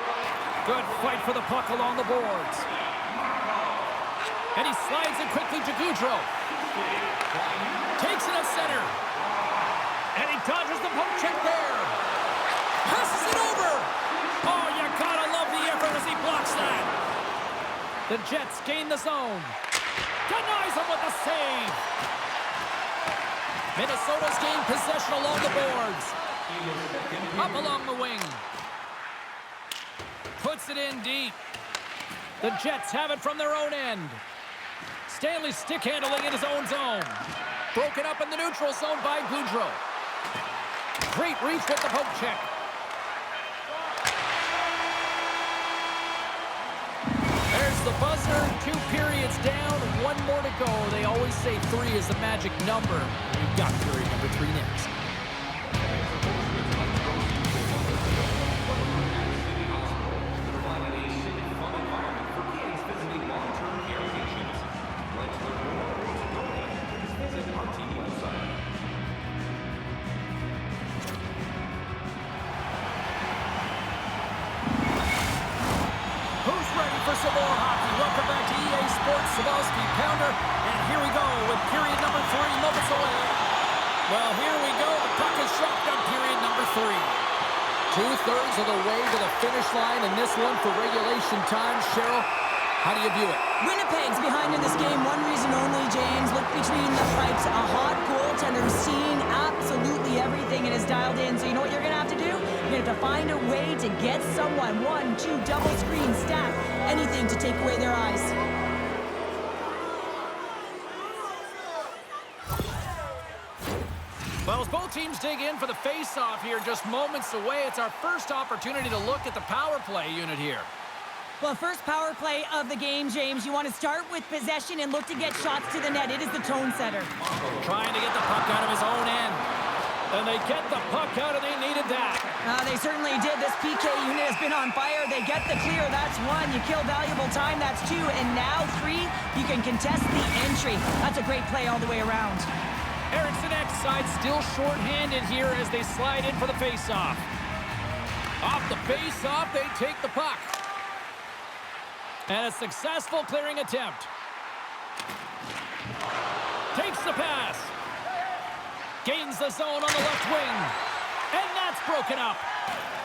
Good fight for the puck along the boards. And he slides it quickly to Gaudreau. Takes it at center. And he dodges the poke check there. Passes it over. Oh, you gotta love the effort as he blocks that. The Jets gain the zone. Denies him with the save. Minnesota's gained possession along the boards. Up along the wing. Puts it in deep. The Jets have it from their own end. Stanley stick handling in his own zone. Broken up in the neutral zone by Boudreau. Great reach with the poke check. There's the buzzer. 2 periods down. 1 more to go. They always say 3 is the magic number. We've got period number 3 next. Some more hockey. Welcome back to EA Sports Savosky Pounder. And here we go with period number 3 moments away. Well, here we go. The puck is shotgun period number 3. 2/3 of the way to the finish line in this one for regulation time. Cheryl, how do you view it? Winnipeg's behind in this game. One reason only, James. Look between the pipes. A hot goaltender seeing absolutely everything and is dialed in. So you know what you're going to have to do? You're going to have to find a way to get someone. 1, 2, double screen, stack. Anything to take away their eyes. Well, as both teams dig in for the face-off here, just moments away, it's our first opportunity to look at the power play unit here. Well, first power play of the game, James. You want to start with possession and look to get shots to the net. It is the tone setter. Trying to get the puck out of his own end. And they get the puck out, and they needed that. They certainly did. This PK unit has been on fire. They get the clear. That's 1. You kill valuable time. That's 2. And now 3, you can contest the entry. That's a great play all the way around. Erickson X side still short-handed here as they slide in for the face-off. Off the face-off, they take the puck. And a successful clearing attempt. Takes the pass. Gains the zone on the left wing. And that's broken up.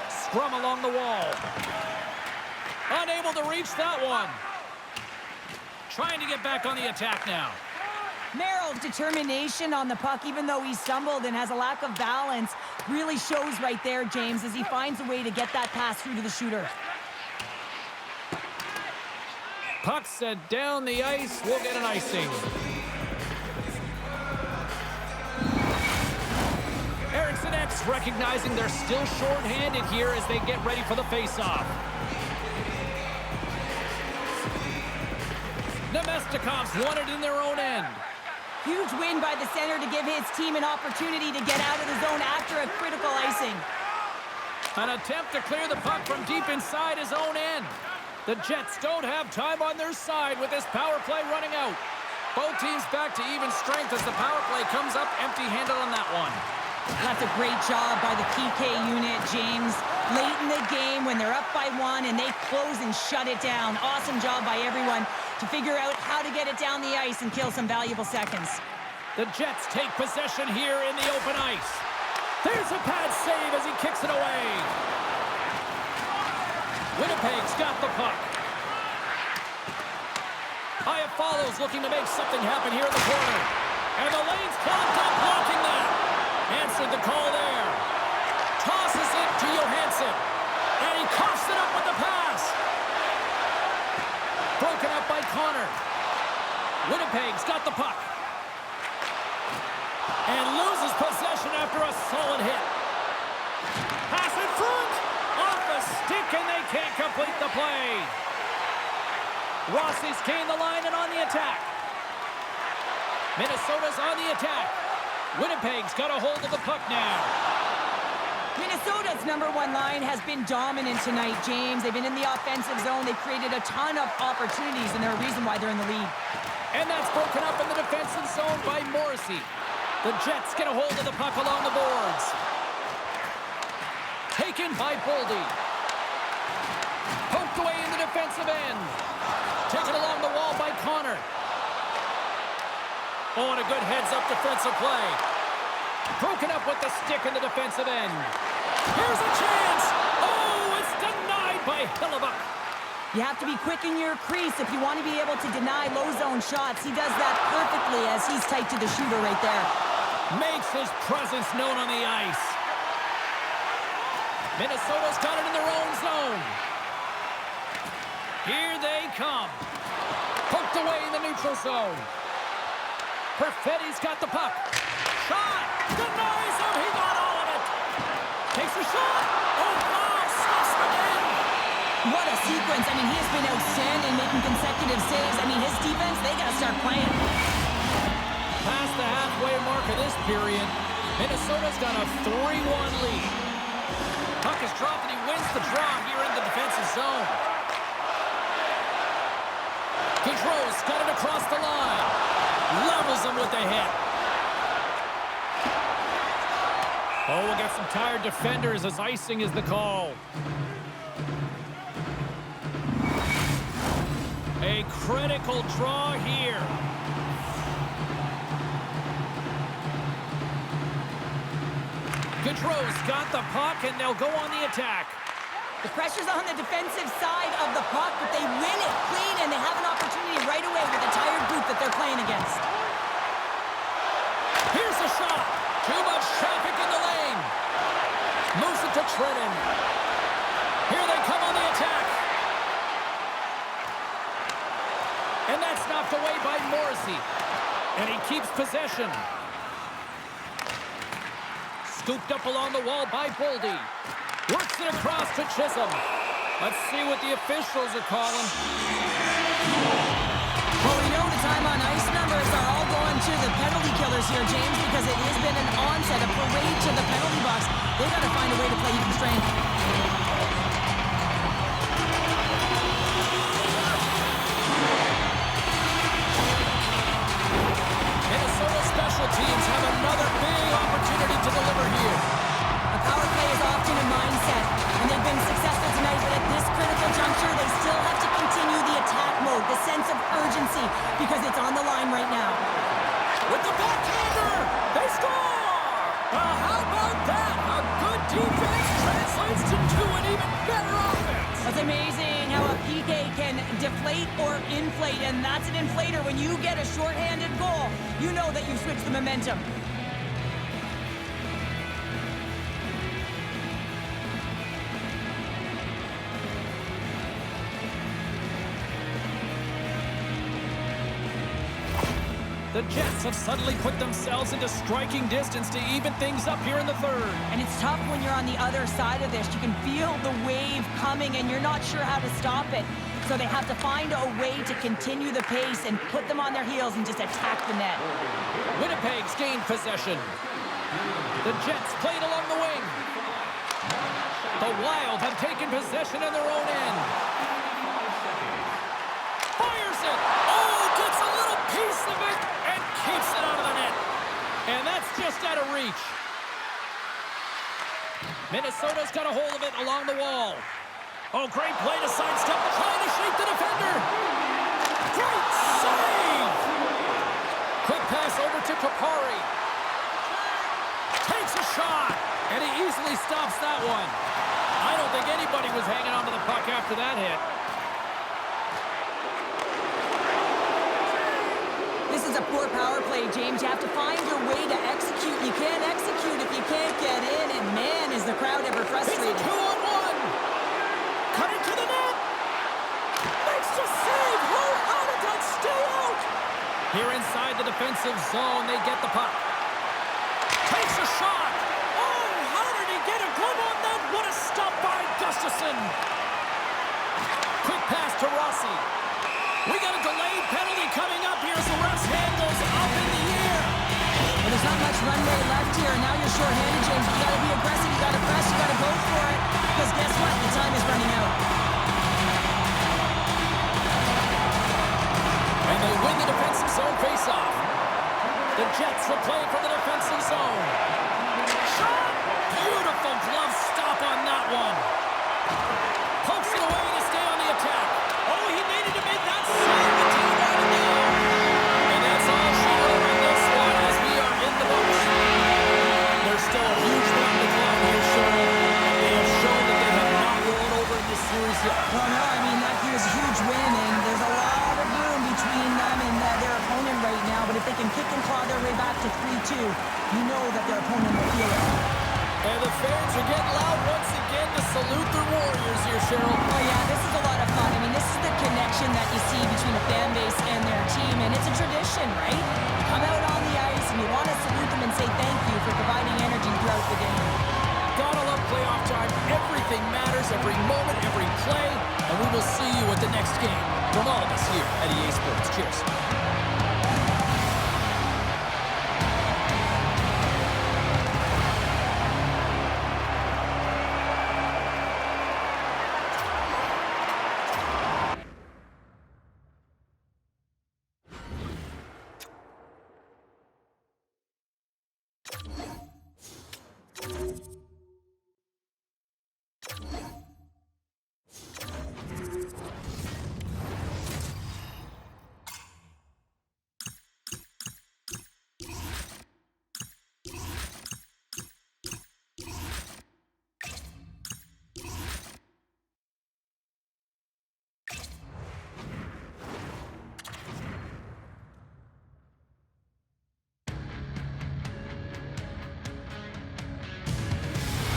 Scrum along the wall. Unable to reach that one. Trying to get back on the attack now. Merrill's determination on the puck, even though he stumbled and has a lack of balance, really shows right there, James, as he finds a way to get that pass through to the shooter. Puck set down the ice. We'll get an icing. Erickson X recognizing they're still short-handed here as they get ready for the face-off. Nemestikov's won it in their own end. Huge win by the center to give his team an opportunity to get out of the zone after a critical icing. An attempt to clear the puck from deep inside his own end. The Jets don't have time on their side with this power play running out. Both teams back to even strength as the power play comes up empty-handed on that one. That's a great job by the PK unit, James. Late in the game when they're up by 1 and they close and shut it down. Awesome job by everyone to figure out how to get it down the ice and kill some valuable seconds. The Jets take possession here in the open ice. There's a pad save as he kicks it away. Winnipeg's got the puck. Aya follows, looking to make something happen here in the corner. And the lane's clogged up, blocking that. Answered the call there. Tosses it to Johansson. And he coughs it up with the pass. Broken up by Connor. Winnipeg's got the puck. And loses possession after a solid hit. Pass in front. Off the stick, and they can't complete the play. Rossi's gained the line and on the attack. Minnesota's on the attack. Winnipeg's got a hold of the puck now. Minnesota's #1 line has been dominant tonight, James. They've been in the offensive zone. They've created a ton of opportunities, and they're a reason why they're in the lead. And that's broken up in the defensive zone by Morrissey. The Jets get a hold of the puck along the boards. Taken by Boldy. Poked away in the defensive end. Taken along the wall by Connor. Oh, and a good heads-up defensive play. Broken up with the stick in the defensive end. Here's a chance. Oh, it's denied by Hillebuck. You have to be quick in your crease if you want to be able to deny low zone shots. He does that perfectly as he's tight to the shooter right there. Makes his presence known on the ice. Minnesota's got it in their own zone. Here they come. Poked away in the neutral zone. Perfetti's got the puck. Shot! Denies him! He got all of it! Takes a shot! Oh, wow! Stuffs him in! What a sequence. I mean, he has been outstanding making consecutive saves. I mean, his defense, they got to start playing. Past the halfway mark of this period, Minnesota's got a 3-1 lead. Puck is dropped and he wins the draw here in the defensive zone. Gaudreau's got it across the line. Levels him with the hit. Oh, we'll get some tired defenders as icing is the call. A critical draw here. Gaudreau's got the puck, and they'll go on the attack. The pressure's on the defensive side of the puck, but they win it clean, and they have an opportunity right away with a tired group that they're playing against. Here's a shot. Too much traffic in the lane. Moves it to Trenton. Here they come on the attack. And that's knocked away by Morrissey. And he keeps possession. Scooped up along the wall by Boldy. Works it across to Chisholm. Let's see what the officials are calling. Well, we know the time on ice numbers are all going to the penalty killers here, James, because it has been an onset, a parade to the penalty box. They've got to find a way to play even strength. Minnesota special teams have another big opportunity to deliver here. A power play is often a mindset, and they've been successful tonight, but at this critical juncture, they still have to continue the attack mode, the sense of urgency, because it's on the line right now. With the backhander, they score! Well, how about that? A good defense translates to an even better offense. That's amazing how a PK can deflate or inflate, and that's an inflator. When you get a shorthanded goal, you know that you've switched the momentum. The Jets have suddenly put themselves into striking distance to even things up here in the third. And it's tough when you're on the other side of this. You can feel the wave coming, and you're not sure how to stop it. So they have to find a way to continue the pace and put them on their heels and just attack the net. Winnipeg's gained possession. The Jets played along the wing. The Wild have taken possession in their own end. Fires it! Oh, gets a little piece of it and keeps it out of the net. And that's just out of reach. Minnesota's got a hold of it along the wall. Oh, great play to sidestep, trying to shake the defender. Great save! Quick pass over to Kapari. Takes a shot, and he easily stops that one. I don't think anybody was hanging onto the puck after that hit. This is a poor power play, James. You have to find your way to execute. You can't execute if you can't get in, and man, is the crowd ever frustrated. It's a 2-on-1. Cut it to the net. Makes the save. How did that stay out? Here inside the defensive zone, they get the puck. Takes a shot. Oh, how did he get a glove on that? What a stop by Gustafsson. Quick pass to Rossi. We got a delayed penalty coming up here as the ref's hand goes up in the air. Well, there's not much runway left here. Now you're short-handed, James. You got to be aggressive. You got to press. You got to go for it. Because guess what? The time is running out. And they win the defensive zone faceoff. The Jets will play from the defensive zone. Shot! Beautiful glove stop on that one. Pokes it away to stay on the attack. Oh, he needed to make that save. The team right now. And that's all she wrote on this one as we are in the books. There's still a huge round to climb here, Cheryl. They have shown that they have not rolled over in this series yet. Well, no, I mean, that is a huge win, and there's a lot of room between them and their opponent behind right now, but if they can kick and claw their way back to 3-2, you know that their opponent will feel it. And the fans are getting loud once again to salute their Warriors here, Cheryl. Oh, yeah, this is a lot of fun. I mean, this is the connection that you see between a fan base and their team, and it's a tradition, right? You come out on the ice, and you want to salute them and say thank you for providing energy throughout the game. Gotta love playoff time. Everything matters, every moment, every play, and we will see you at the next game. From all of us here at EA Sports. Cheers.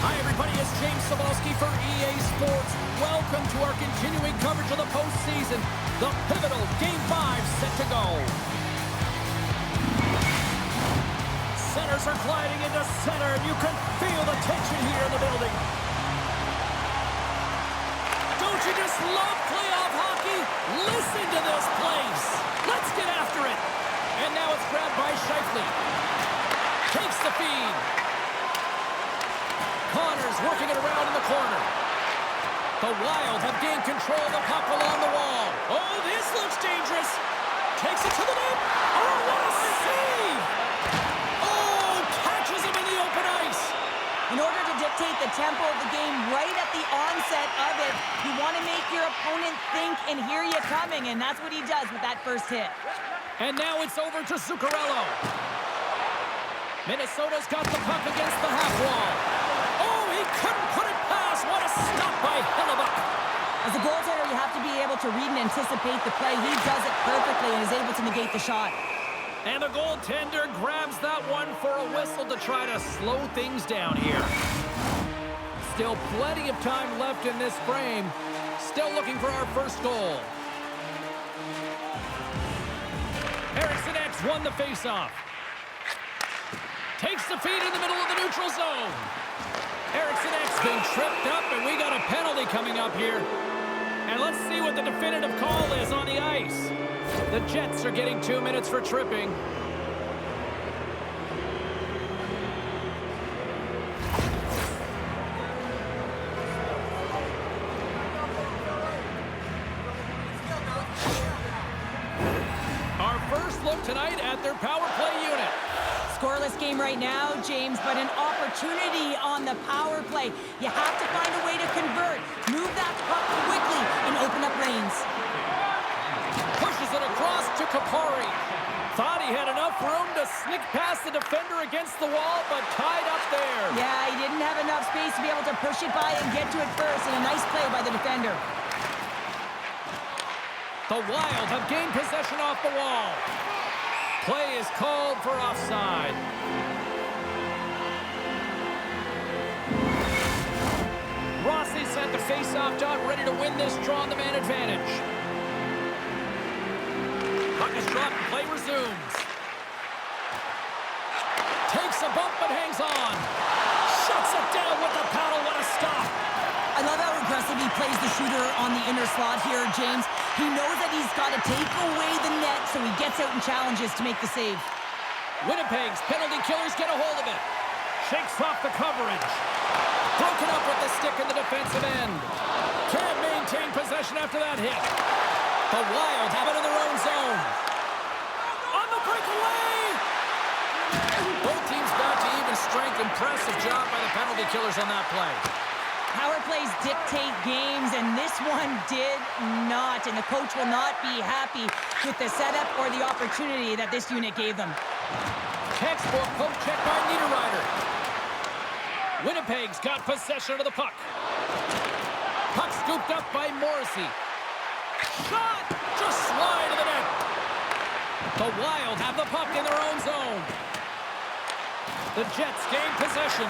Hi, everybody. It's James Cebulski for EA Sports. Welcome to our continuing coverage of the postseason. The pivotal Game 5 set to go. Centers are gliding into center, and you can feel the tension here in the building. Don't you just love playoff hockey? Listen to this place. Let's get after it. And now it's grabbed by Scheifele. Takes the feed. Connors working it around in the corner. The Wild have gained control of the puck along the wall. Oh, this looks dangerous. Takes it to the net. Oh, what a save! Oh, catches him in the open ice. In order to dictate the tempo of the game right at the onset of it, you want to make your opponent think and hear you coming, and that's what he does with that first hit. And now it's over to Zuccarello. Minnesota's got the puck against the half wall. Oh, he couldn't put it past. What a stop by Hellebuck. As a goaltender, you have to be able to read and anticipate the play. He does it perfectly and is able to negate the shot. And the goaltender grabs that one for a whistle to try to slow things down here. Still plenty of time left in this frame. Still looking for our first goal. Eriksson X won the faceoff. Takes the feed in the middle of the neutral zone. Eriksson X being tripped up, and we got a penalty coming up here. And let's see what the definitive call is on the ice. The Jets are getting 2 minutes for tripping. Our first look tonight at their power play unit. Scoreless game right now, James, but an opportunity on the power play. You have to find a way to convert. Move that puck quickly and open up lanes. Pushes it across to Kapari. Thought he had enough room to sneak past the defender against the wall, but tied up there. Yeah, he didn't have enough space to be able to push it by and get to it first, and a nice play by the defender. The Wild have gained possession off the wall. Play is called for offside. Rossi sent the face-off dot, ready to win this draw on the man advantage. Puck is dropped and play resumes. Takes a bump but hangs on. Shuts it down with the paddle. What a stop. I love how aggressive he plays the shooter on the inner slot here, James. He knows that he's got to take away the net, so he gets out and challenges to make the save. Winnipeg's penalty killers get a hold of it. Shakes off the coverage. Broken up with the stick in the defensive end. Can't maintain possession after that hit. The Wild have it in their own zone. On the breakaway! Both teams back to even strength. Impressive job by the penalty killers on that play. Power plays dictate games, and this one did not. And the coach will not be happy with the setup or the opportunity that this unit gave them. Textbook poke check by Niederreiter. Winnipeg's got possession of the puck. Puck scooped up by Morrissey. Shot! Just slide to the net. The Wild have the puck in their own zone. The Jets gain possession.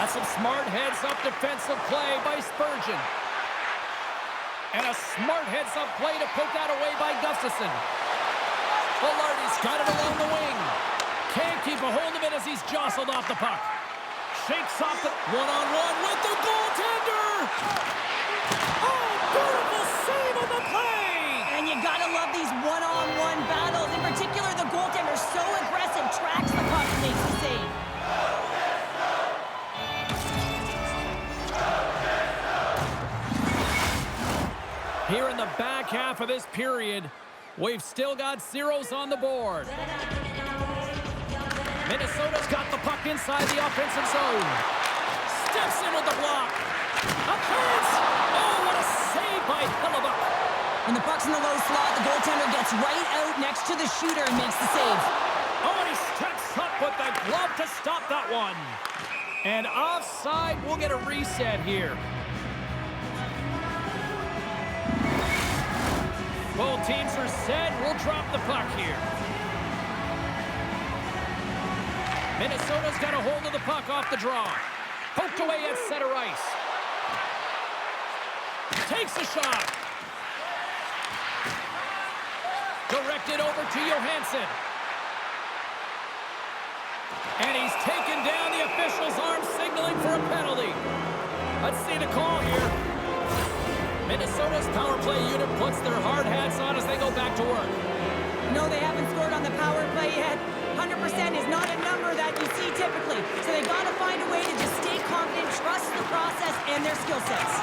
That's some smart heads-up defensive play by Spurgeon. And a smart heads-up play to poke that away by Gustafsson. Velarde's got it along the wing. Can't keep a hold of it as he's jostled off the puck. Shakes off the one-on-one with the goaltender. Oh, beautiful save on the play. And you gotta love these one-on-one battles. In particular, the goaltender so aggressive, tracks the puck and makes the save. Here in the back half of this period, we've still got zeros on the board. Minnesota's got the puck inside the offensive zone. Steps in with the block. A chance! Oh, what a save by Hellebuck. When the puck's in the low slot, the goaltender gets right out next to the shooter and makes the save. Oh, and he steps up with the glove to stop that one. And offside, we'll get a reset here. Both teams are set. We'll drop the puck here. Minnesota's got a hold of the puck off the draw. Poked away at center ice. Takes a shot. Directed over to Johansson. And he's taken down. The official's arm signaling for a penalty. Let's see the call here. Minnesota's power play unit puts their hard hats on as they go back to work. No, they haven't scored on the power play yet. 100% is not a number that you see typically. So they got to find a way to just stay confident, trust the process and their skill sets.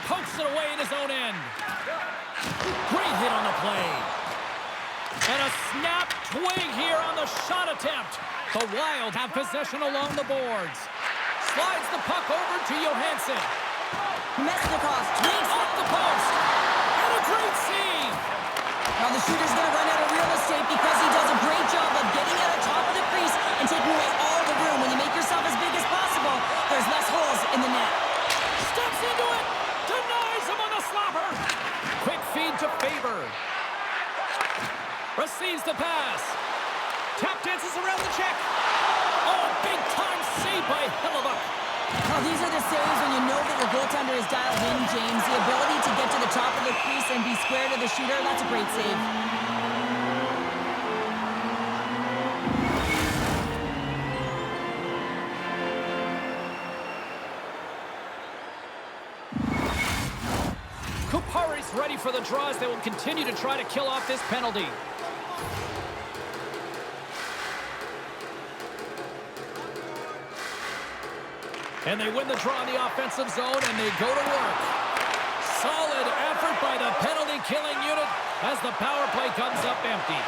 Pokes it away in his own end. Great hit on the play. And a snap twig here on the shot attempt. The Wild have possession along the boards. Slides the puck over to Johansson. Mesnikov twigs Off the post. And a great save. Now the shooter's going to run out of real estate because he does a great job of getting at the top of the crease and taking away all the room. When you make yourself as big as possible, there's less holes in the net. Steps into it. Denies him on the slapper. Quick feed to Faber. Receives the pass. Tap dances around the check. Oh, big time save by Hellebuck. Well, these are the saves when you know that your goaltender is dialed in, James. The ability to get to the top of the crease and be square to the shooter, that's a great save. Kupari's ready for the draws. They will continue to try to kill off this penalty. And they win the draw in the offensive zone, and they go to work. Solid effort by the penalty-killing unit as the power play comes up empty.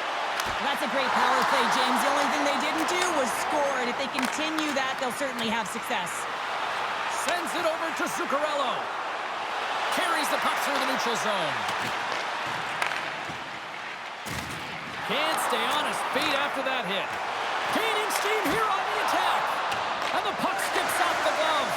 That's a great power play, James. The only thing they didn't do was score, and if they continue that, they'll certainly have success. Sends it over to Zuccarello. Carries the puck through the neutral zone. Can't stay on his feet after that hit. Gaining steam here on the attack. And the puck skips off the glove.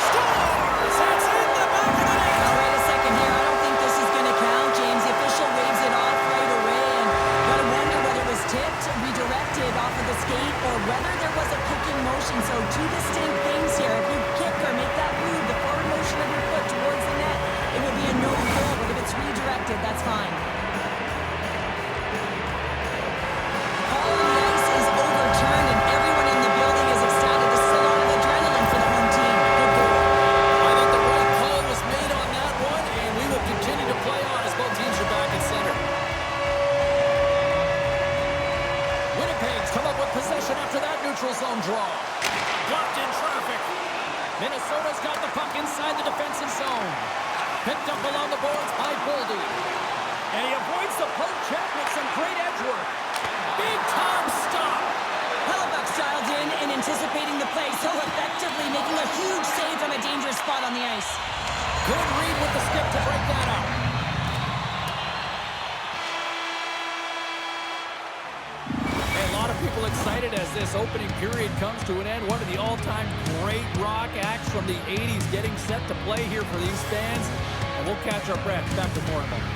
Scores! It's in the back of the net. Now, wait a second here. I don't think this is going to count, James. The official waves it off right away, and got to wonder whether it was tipped, redirected off of the skate, or whether there was a kicking motion. So two distinct things here. If you kick or make that move, the forward motion of your foot towards the net, it will be a no goal. But if it's redirected, that's fine. Call on the ice is overturned, and everyone in the building is ecstatic. This is a lot of adrenaline for the home team. Good goal. I think the right call was made on that one, and we will continue to play on as both teams are back at center. Winnipeg's come up with possession after that neutral zone draw. Blocked in traffic. Minnesota's got the puck inside the defensive zone. Picked up along the boards by Boldy. And he avoids the poke check with some great edge work. Big time stop. Hellebuck's dialed in and anticipating the play so effectively, making a huge save from a dangerous spot on the ice. Good read with the stick to break that up. A lot of people excited as this opening period comes to an end. One of the all-time great rock acts from the 80s getting set to play here for these fans. And we'll catch our breath. Back to more in a moment.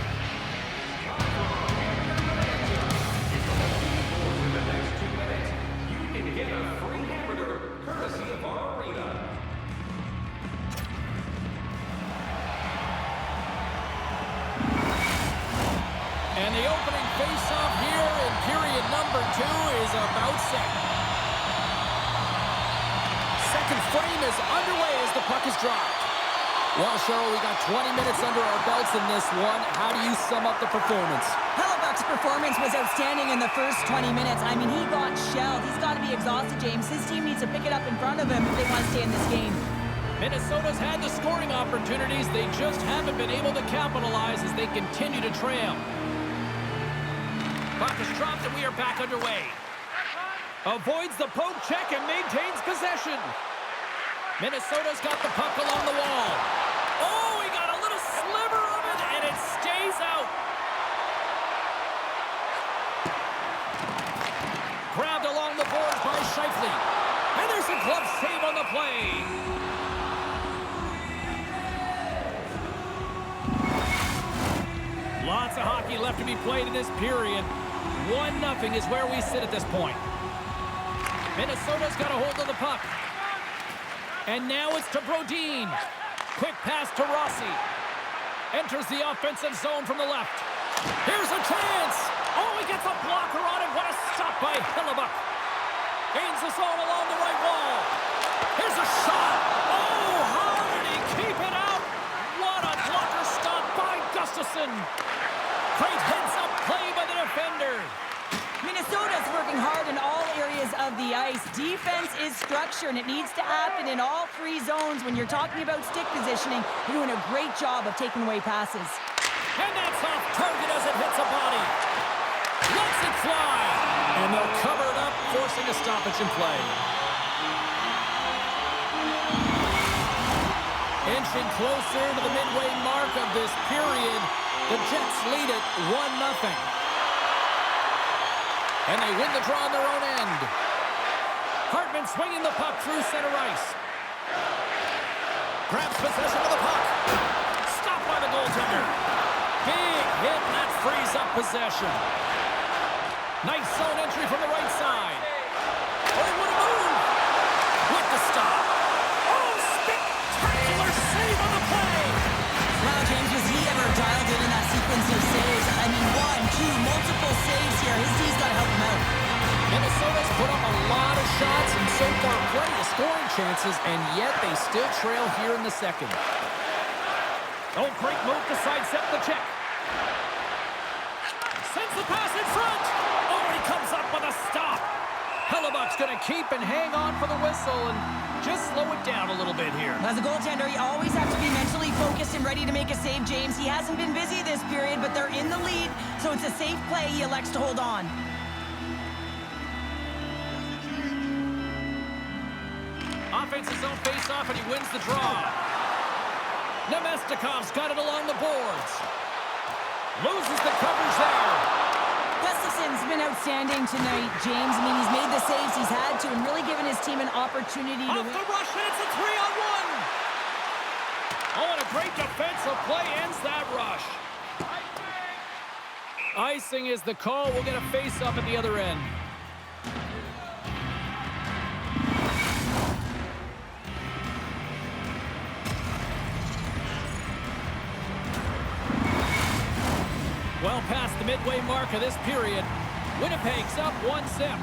the opening face-off here in period number 2 is about set. Second frame is underway as the puck is dropped. Well, Cheryl, we got 20 minutes under our belts in this one. How do you sum up the performance? Hellebuyck's performance was outstanding in the first 20 minutes. I mean, he got shelled. He's got to be exhausted, James. His team needs to pick it up in front of him if they want to stay in this game. Minnesota's had the scoring opportunities. They just haven't been able to capitalize as they continue to trail. Puck is dropped and we are back underway. Avoids the poke check and maintains possession. Minnesota's got the puck along the wall. Oh, he got a little sliver of it, and it stays out. Grabbed along the boards by Scheifele. And there's a glove save on the play. Lots of hockey left to be played in this period. 1-0 is where we sit at this point. Minnesota's got a hold of the puck. And now it's to Brodin. Quick pass to Rossi. Enters the offensive zone from the left. Here's a chance. Oh, he gets a blocker on it. What a stop by Hellebuyck. Gains the zone along the right wall. Here's a shot. Oh, how did he keep it out? What a blocker stop by Gustafsson. Great heads-up play by the defender. Minnesota's working hard in all areas of the ice. Defense is structure, and it needs to happen in all 3 zones. When you're talking about stick positioning, you're doing a great job of taking away passes. And that's off target as it hits a body. Lets it fly. And they'll cover it up, forcing a stoppage in play. Inching closer to the midway mark of this period, the Jets lead it 1-0. And they win the draw on their own end. Hartman swinging the puck through center ice. Grabs possession of the puck. Stopped by the goaltender. Big hit, and that frees up possession. Nice zone entry from the right side. Oh, what a move! With the stop. Oh, spectacular save on the play! Wow, James, was he ever dialed in that sequence of saves? I mean, 1, 2, multiple saves here. His D's got to help him out. Minnesota's put up a lot of shots and so far plenty of scoring chances, and yet they still trail here in the second. Oh, great move to sidestep the check. Sends the pass in front. Oh, he comes up with a stop. Hellebuyck's going to keep and hang on for the whistle and just slow it down a little bit here. As a goaltender, you always have to be mentally focused and ready to make a save, James. He hasn't been busy this period, but they're in the lead, so it's a safe play. He elects to hold on. Offensive zone face-off, and he wins the draw. Nemestikov's got it along the boards. Loses the coverage there. Gustafsson's been outstanding tonight, James. I mean, he's made the saves he's had to and really given his team an opportunity to Off win. the rush, and it's a 3-on-1. Oh, and a great defensive play ends that rush. Icing is the call. We'll get a face-off at the other end. Well past the midway mark of this period, Winnipeg's up 1-0.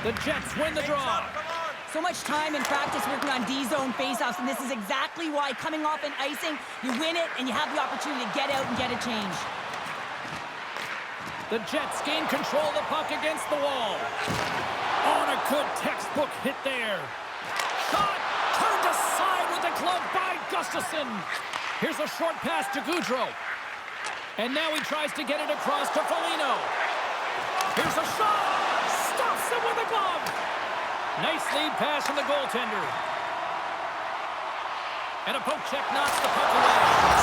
The Jets win the draw. So much time in practice working on D-zone faceoffs, and this is exactly why coming off an icing, you win it, and you have the opportunity to get out and get a change. The Jets gain control of the puck against the wall. On a good textbook hit there. Shot turned aside with the glove by Gustafsson. Here's a short pass to Gaudreau. And now he tries to get it across to Foligno. Here's a shot. Stops him with a glove. Nice lead pass from the goaltender. And a poke check knocks the puck away.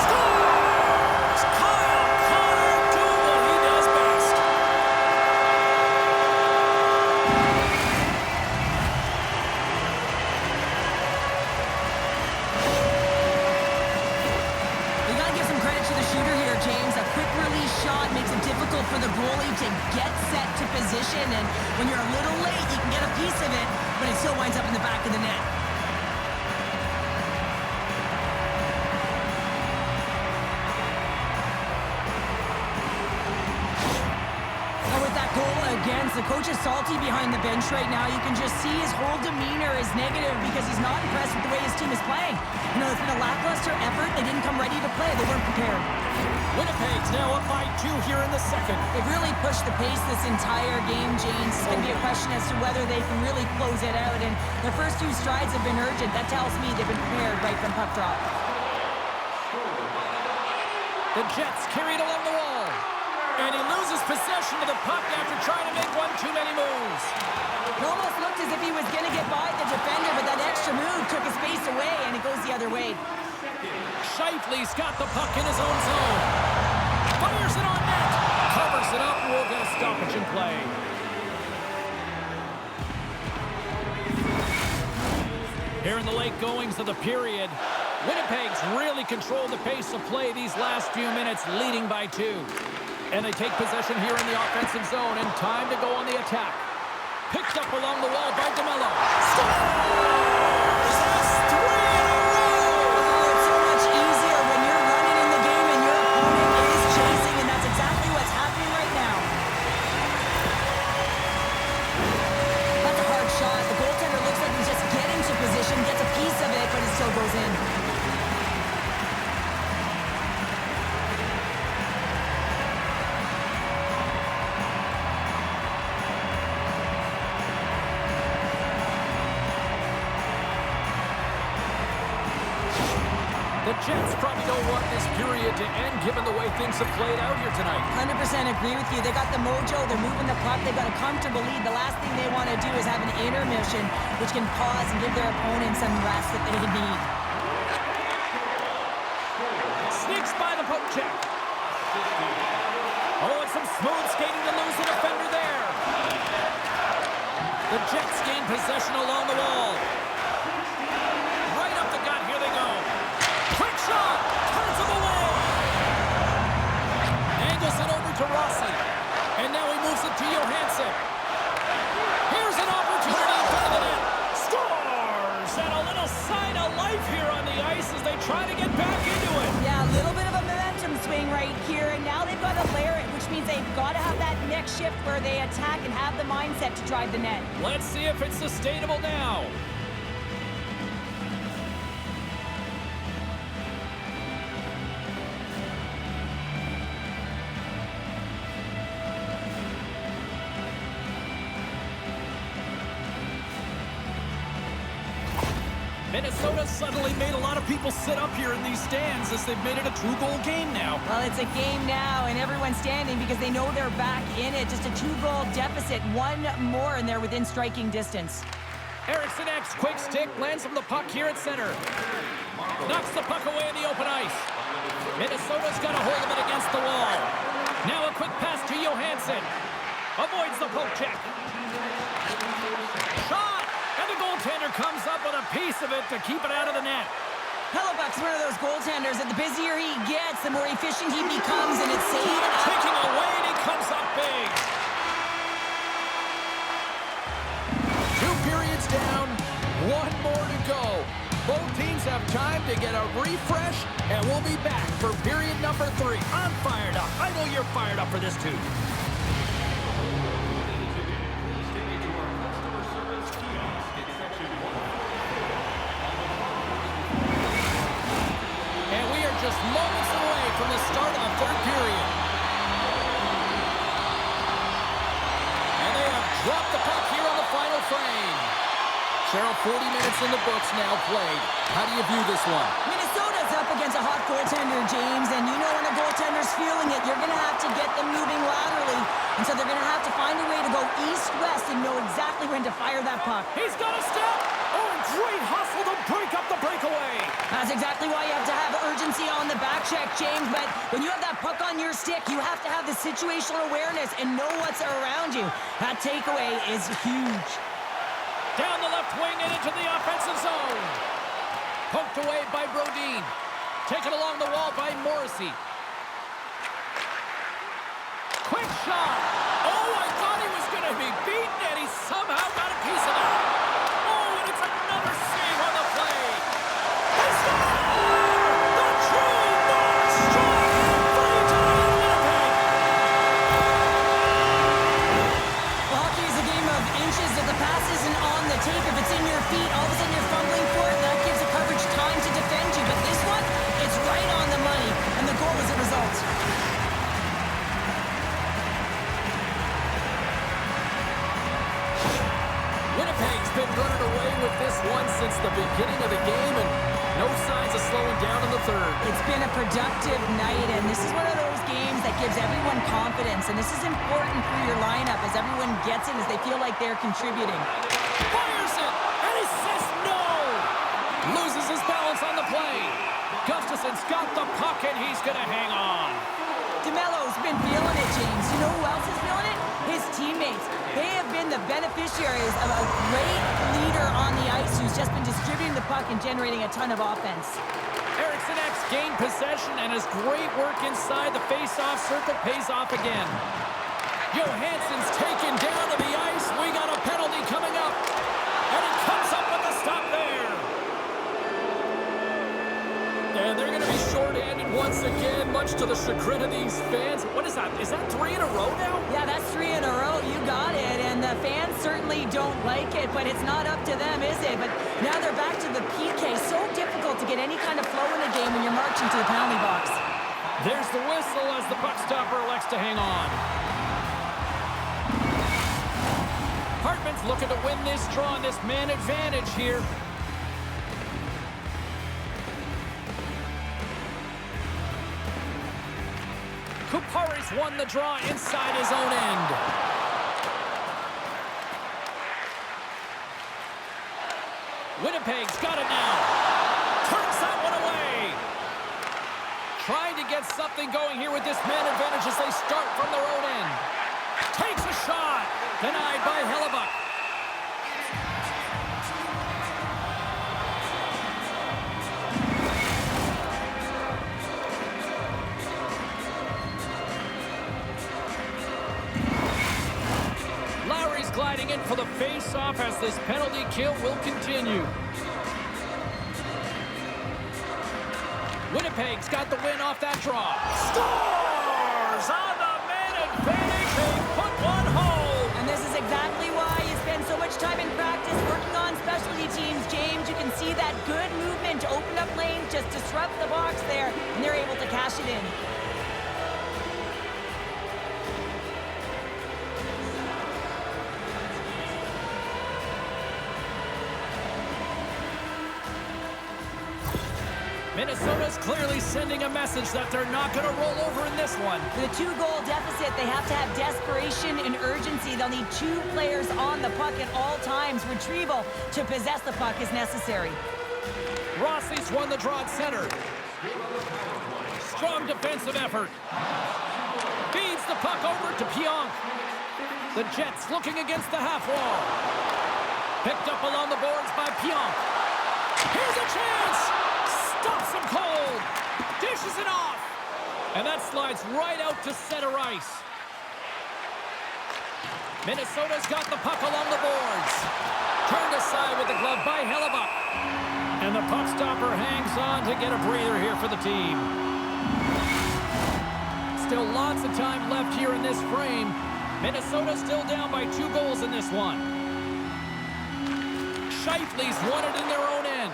Scores! Kyle Connor doing what he does best. You gotta give some credit to the shooter here, James. A quick release shot makes it difficult for the goalie to get set to position, and when you're a little late, you can get a piece of it, but it still winds up in the back of the net. the coach is salty behind the bench right now. You can just see his whole demeanor is negative because he's not impressed with the way his team is playing. You know, it's been a lackluster effort. They didn't come ready to play. They weren't prepared. Winnipeg's now up by 2 here in the second. They've really pushed the pace this entire game, James. It's going to be a question as to whether they can really close it out. And their first 2 strides have been urgent. That tells me they've been prepared right from puck drop. The Jets carried along the wall. And he loses possession of the puck after trying to make one too many moves. It almost looked as if he was going to get by the defender, but that extra move took his pace away, and it goes the other way. Scheifele's got the puck in his own zone. Fires it on net. Covers it up. We'll get a stoppage in play. Here in the late goings of the period, Winnipeg's really controlled the pace of play these last few minutes, leading by 2. And they take possession here in the offensive zone, and time to go on the attack. Picked up along the wall by DeMello. Scores! That's 3 in a row! It's so much easier when you're running in the game and your opponent is chasing, and that's exactly what's happening right now. That's a hard shot. The goaltender looks like he's just getting to position, gets a piece of it, but it still goes in. The Jets probably don't want this period to end given the way things have played out here tonight. 100% agree with you. They got the mojo. They're moving the puck. They've got a comfortable lead. The last thing they want to do is have an intermission, which can pause and give their opponent some rest that they need. Sneaks by the poke check. Oh, and some smooth skating to lose the defender there. The Jets gain possession along the wall. Right up the gut. Here they go. Quick shot. Turns him away. Angles it over to Rossi. And now he moves it to Johansson. Here's an opportunity in front of the net. Scores! And a little sign of life here on the ice as they try to get back into it. Yeah, a little bit of a momentum swing right here, and now they've got to layer it, which means they've got to have that next shift where they attack and have the mindset to drive the net. Let's see if it's sustainable now. Minnesota suddenly made a lot of people sit up here in these stands as they've made it a 2-goal game now. Well, it's a game now, and everyone's standing because they know they're back in it. Just a 2-goal deficit. One more, and they're within striking distance. Eriksson X, quick stick, lands him the puck here at center. Knocks the puck away in the open ice. Minnesota's got a hold of it against the wall. Now a quick pass to Johansson. Avoids the poke check. Shot! And the goaltender comes up with a piece of it to keep it out of the net. Hellebuck's one of those goaltenders that the busier he gets, the more efficient he becomes, and it's saved. Taking away, and he comes up big. 2 periods down, 1 more to go. Both teams have time to get a refresh, and we'll be back for period number 3. I'm fired up. I know you're fired up for this too. Just moments away from the start of the 3rd period. And they have dropped the puck here on the final frame. Cheryl, 40 minutes in the books now played. How do you view this one? Minnesota's up against a hot goaltender, James, and you know when a goaltender's feeling it, you're going to have to get them moving laterally. And so they're going to have to find a way to go east-west and know exactly when to fire that puck. He's got a step. Oh, great hustle to break up the breakaway. That's exactly why you have to have urgency on the back check, James. But when you have that puck on your stick, you have to have the situational awareness and know what's around you. That takeaway is huge. Down the left wing and into the offensive zone. Poked away by Brodin. Taken along the wall by Morrissey. Quick shot. Oh, I thought he was going to be beaten, and he somehow got a piece of it. Oh, and it's another save on the play. They score! The true North Strike! 3-2 Winnipeg! The It's the beginning of the game, and no signs of slowing down in the third. It's been a productive night, and this is one of those games that gives everyone confidence, and this is important for your lineup as everyone gets it, as they feel like they're contributing. Fires it, and he says no! Loses his balance on the play. Gustafson's got the puck, and he's going to hang on. DeMello's been feeling it, James. You know who else is feeling it? His teammates. They have been the beneficiaries of a great leader on the ice who's just been distributing the puck and generating a ton of offense. Eriksson X gained possession, and his great work inside the face-off circle pays off again. Johansson's taken down to the ice. We got a penalty coming up. And he comes up with a stop there. And they're going to be shorthanded once again, much to the chagrin of these fans. What is that? Is that 3 in a row now? Yeah, that's 3 in a row. You got it. And the fans certainly don't like it, but it's not up to them, is it? But now they're back to the PK. So difficult to get any kind of flow in a game when you're marching to the penalty box. There's the whistle as the puck stopper elects to hang on. Hartman's looking to win this draw on this man advantage here. Kupari's won the draw inside his own end. Winnipeg's got it now. Turns that one away. Trying to get something going here with this man advantage as they start from their own end. Takes a shot. Denied by Hellebuck. Gliding in for the face-off as this penalty kill will continue. Winnipeg's got the win off that draw. Scores on the man advantage. They put one home. And this is exactly why you spend so much time in practice working on specialty teams, James. You can see that good movement to open up lanes, just disrupt the box there, and they're able to cash it in. Minnesota's clearly sending a message that they're not going to roll over in this one. With a 2-goal deficit, they have to have desperation and urgency. They'll need 2 players on the puck at all times. Retrieval to possess the puck is necessary. Rossi's won the draw at center. Strong defensive effort. Feeds the puck over to Pionk. The Jets looking against the half wall. Picked up along the boards by Pionk. Here's a chance! Stops him cold. Dishes it off. And that slides right out to center ice. Minnesota's got the puck along the boards. Turned aside with the glove by Hellebuck. And the puck stopper hangs on to get a breather here for the team. Still lots of time left here in this frame. Minnesota still down by 2 goals in this one. Scheifele's won it in their own end.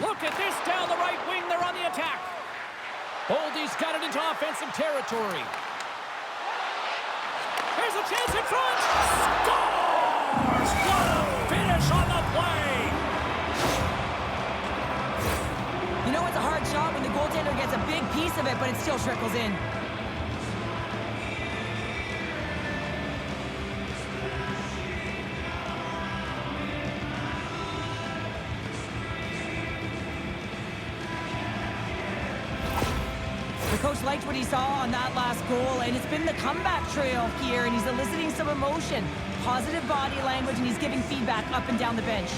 Look at this down the right wing. They're on the attack. Boldy's got it into offensive territory. Here's a chance in front. Scores! What a finish on the play! You know it's a hard shot when the goaltender gets a big piece of it, but it still trickles in. The coach liked what he saw on that last goal, and it's been the comeback trail here, and he's eliciting some emotion, positive body language, and he's giving feedback up and down the bench.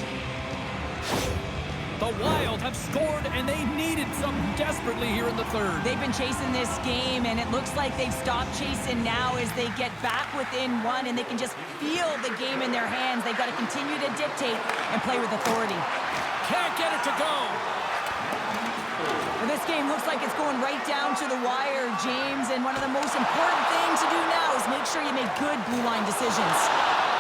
The Wild have scored, and they needed something desperately here in the third. They've been chasing this game, and it looks like they've stopped chasing now as they get back within 1, and they can just feel the game in their hands. They've got to continue to dictate and play with authority. Can't get it to go. Well, this game looks like it's going right down to the wire, James, and one of the most important things to do now is make sure you make good blue line decisions.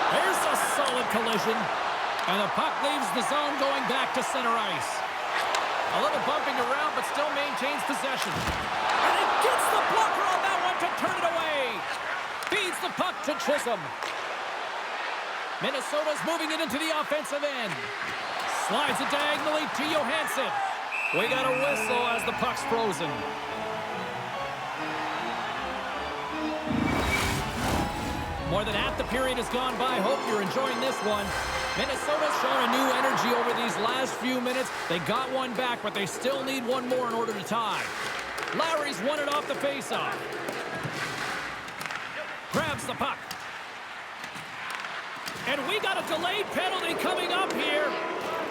There's a solid collision, and the puck leaves the zone going back to center ice. A little bumping around, but still maintains possession. And he gets the blocker on that one to turn it away. Feeds the puck to Chisholm. Minnesota's moving it into the offensive end. Slides it diagonally to Johansson. We got a whistle as the puck's frozen. More than half the period has gone by. Hope you're enjoying this one. Minnesota's shown a new energy over these last few minutes. They got one back, but they still need one more in order to tie. Lowry's won it off the faceoff. Grabs the puck. And we got a delayed penalty coming up here.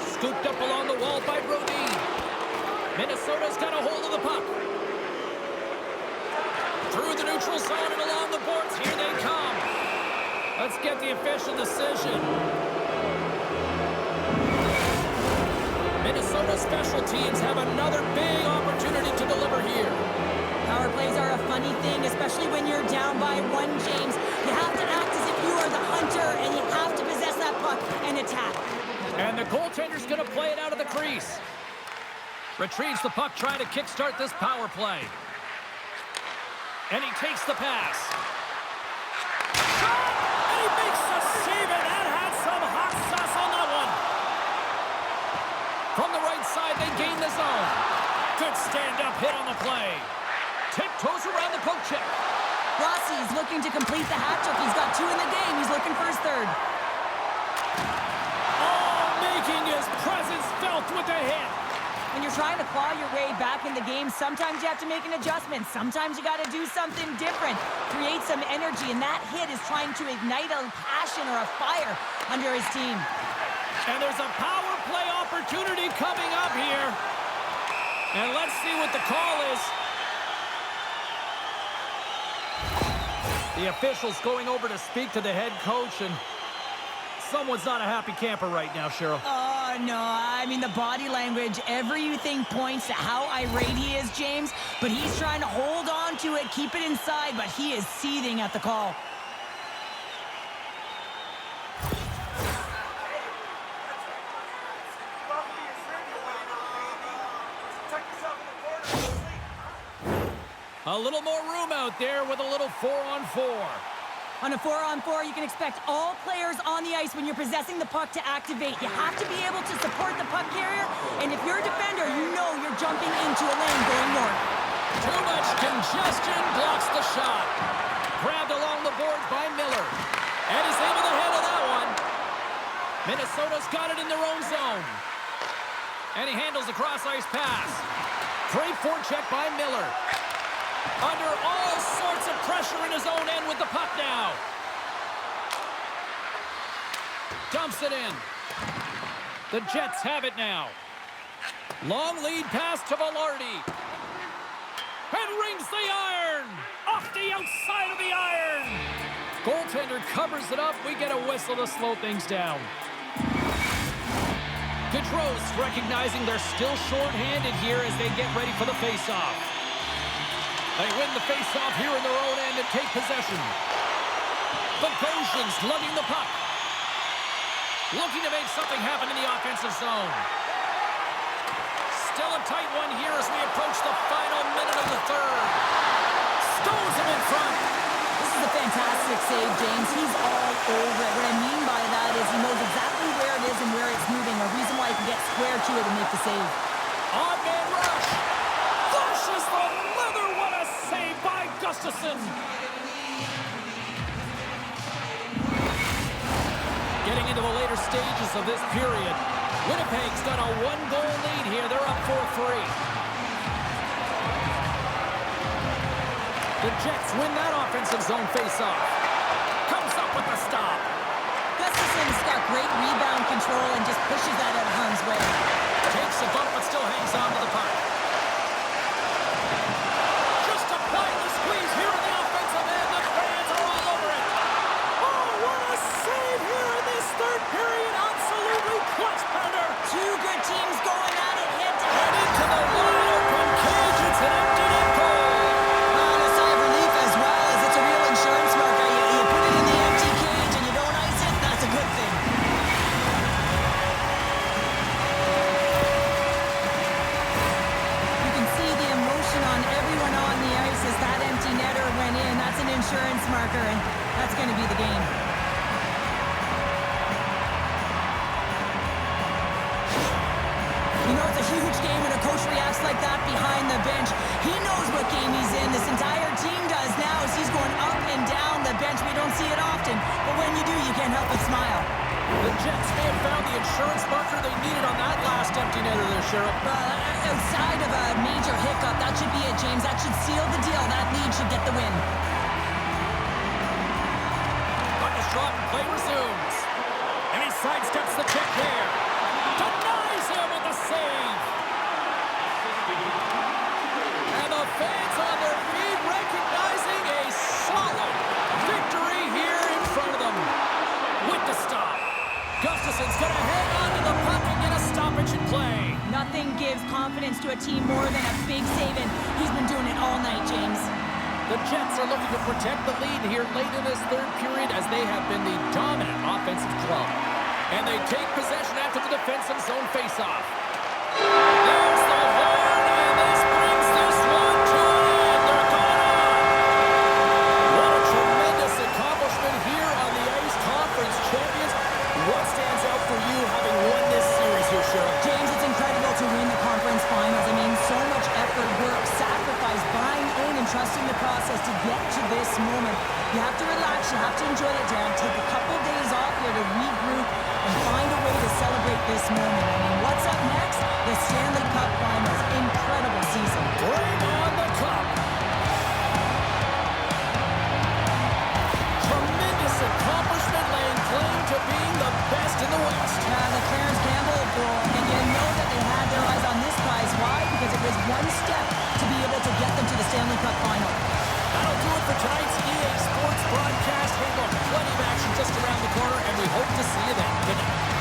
Scooped up along the wall by Brody. Minnesota's got a hold of the puck. Through the neutral zone and along the boards. Here they come. Let's get the official decision. Minnesota special teams have another big opportunity to deliver here. Power plays are a funny thing, especially when you're down by one, James. You have to act as if you are the hunter, and you have to possess that puck and attack. And the goaltender's going to play it out of the crease. Retrieves the puck, trying to kickstart this power play. And he takes the pass. Shot! And he makes the save, and that had some hot sauce on that one. From the right side, they gain the zone. Good stand-up hit on the play. Tiptoes around the poke check. Rossi's looking to complete the hat trick. He's got 2 in the game. He's looking for his third. Oh, making his presence felt with a hit. When you're trying to claw your way back in the game, sometimes you have to make an adjustment. Sometimes you got to do something different. Create some energy, and that hit is trying to ignite a passion or a fire under his team. And there's a power play opportunity coming up here. And let's see what the call is. The official's going over to speak to the head coach, and someone's not a happy camper right now, Cheryl. Oh, no. I mean, the body language, everything points to how irate he is, James. But he's trying to hold on to it, keep it inside, but he is seething at the call. A little more room out there with a little 4-on-4. On a 4-on-4, you can expect all players on the ice when you're possessing the puck to activate. You have to be able to support the puck carrier, and if you're a defender, you know you're jumping into a lane going north. Too much congestion blocks the shot. Grabbed along the boards by Miller. And he's able to handle that one. Minnesota's got it in their own zone. And he handles the cross-ice pass. Great forecheck by Miller. Under all sorts of pressure in his own end with the puck now. Dumps it in. The Jets have it now. Long lead pass to Velarde. And rings the iron. Off the outside of the iron. Goaltender covers it up. We get a whistle to slow things down. Gaudreau's recognizing they're still short-handed here as they get ready for the face-off. They win the face-off here in their own end and take possession. Bogosian's lugging the puck. Looking to make something happen in the offensive zone. Still a tight one here as we approach the final minute of the third. Stones him in front. This is a fantastic save, James. He's all over it. What I mean by that is he knows exactly where it is and where it's moving. A reason why he can get square to it and make the save. On man rush. Flushes the leather. What a save by Gustafsson. Getting into the later stages of this period. Winnipeg's got a 1-goal lead here. They're up 4-3. The Jets win that offensive zone face-off. Comes up with the stop. Gustafsson's got great rebound control and just pushes that out of harm's way. Takes a bump but still hangs on to the puck. Just applying the squeeze here in the offensive end. The fans are all over it. Oh, what a save here in this third period. Absolutely clutch pounder. Two good teams going at it head-to-head. And into the wide open cage. It's an empty net goal. A sigh of relief as well, as it's a real insurance marker. You put it in the empty cage and you don't ice it, that's a good thing. You can see the emotion on everyone on the ice as that empty netter went in. That's an insurance marker, and that's going to be the game. it's a huge game when a coach reacts like that behind the bench. He knows what game he's in. This entire team does now as he's going up and down the bench. We don't see it often, but when you do, you can't help but smile. The Jets may have found the insurance marker they needed on that last empty netter there, Sheriff. Outside of a major hiccup, that should be it, James. That should seal the deal. That lead should get the win. Puck is dropped and play resumes. And he sidesteps the check there. Denies him with the save. And the fans on their feet recognizing a solid victory here in front of them. With the stop. Gustafson's going to hang on to the puck and get a stoppage in play. Nothing gives confidence to a team more than a big save, and he's been doing it all night, James. The Jets are looking to protect the lead here late in this third period as they have been the dominant offensive club. And they take possession after the defensive zone faceoff. There's the horn, and this brings this one to an end. They're going on. What a tremendous accomplishment here on the Ice Conference champions. What stands out for you having won this series here, Sheriff? James, it's incredible to win the conference finals. I mean, so much effort, work, sacrifice, buying in and trusting the process to get to this moment. You have to relax. You have to enjoy it, Darren. Take a couple days off here to regroup and find a way to celebrate this moment. I mean, what's up next? The Stanley Cup Finals. Incredible season. Bring on the cup. Tremendous accomplishment, laying claim to being the best in the West. The Clarence Campbell goal, and you know that they had their eyes on this prize. Why? Because it was one step to be able to get them to the Stanley Cup Final. That'll do it for tonight's EA Sports broadcast. Hey, look, plenty of action just around the corner, and we hope to see you then. Good night.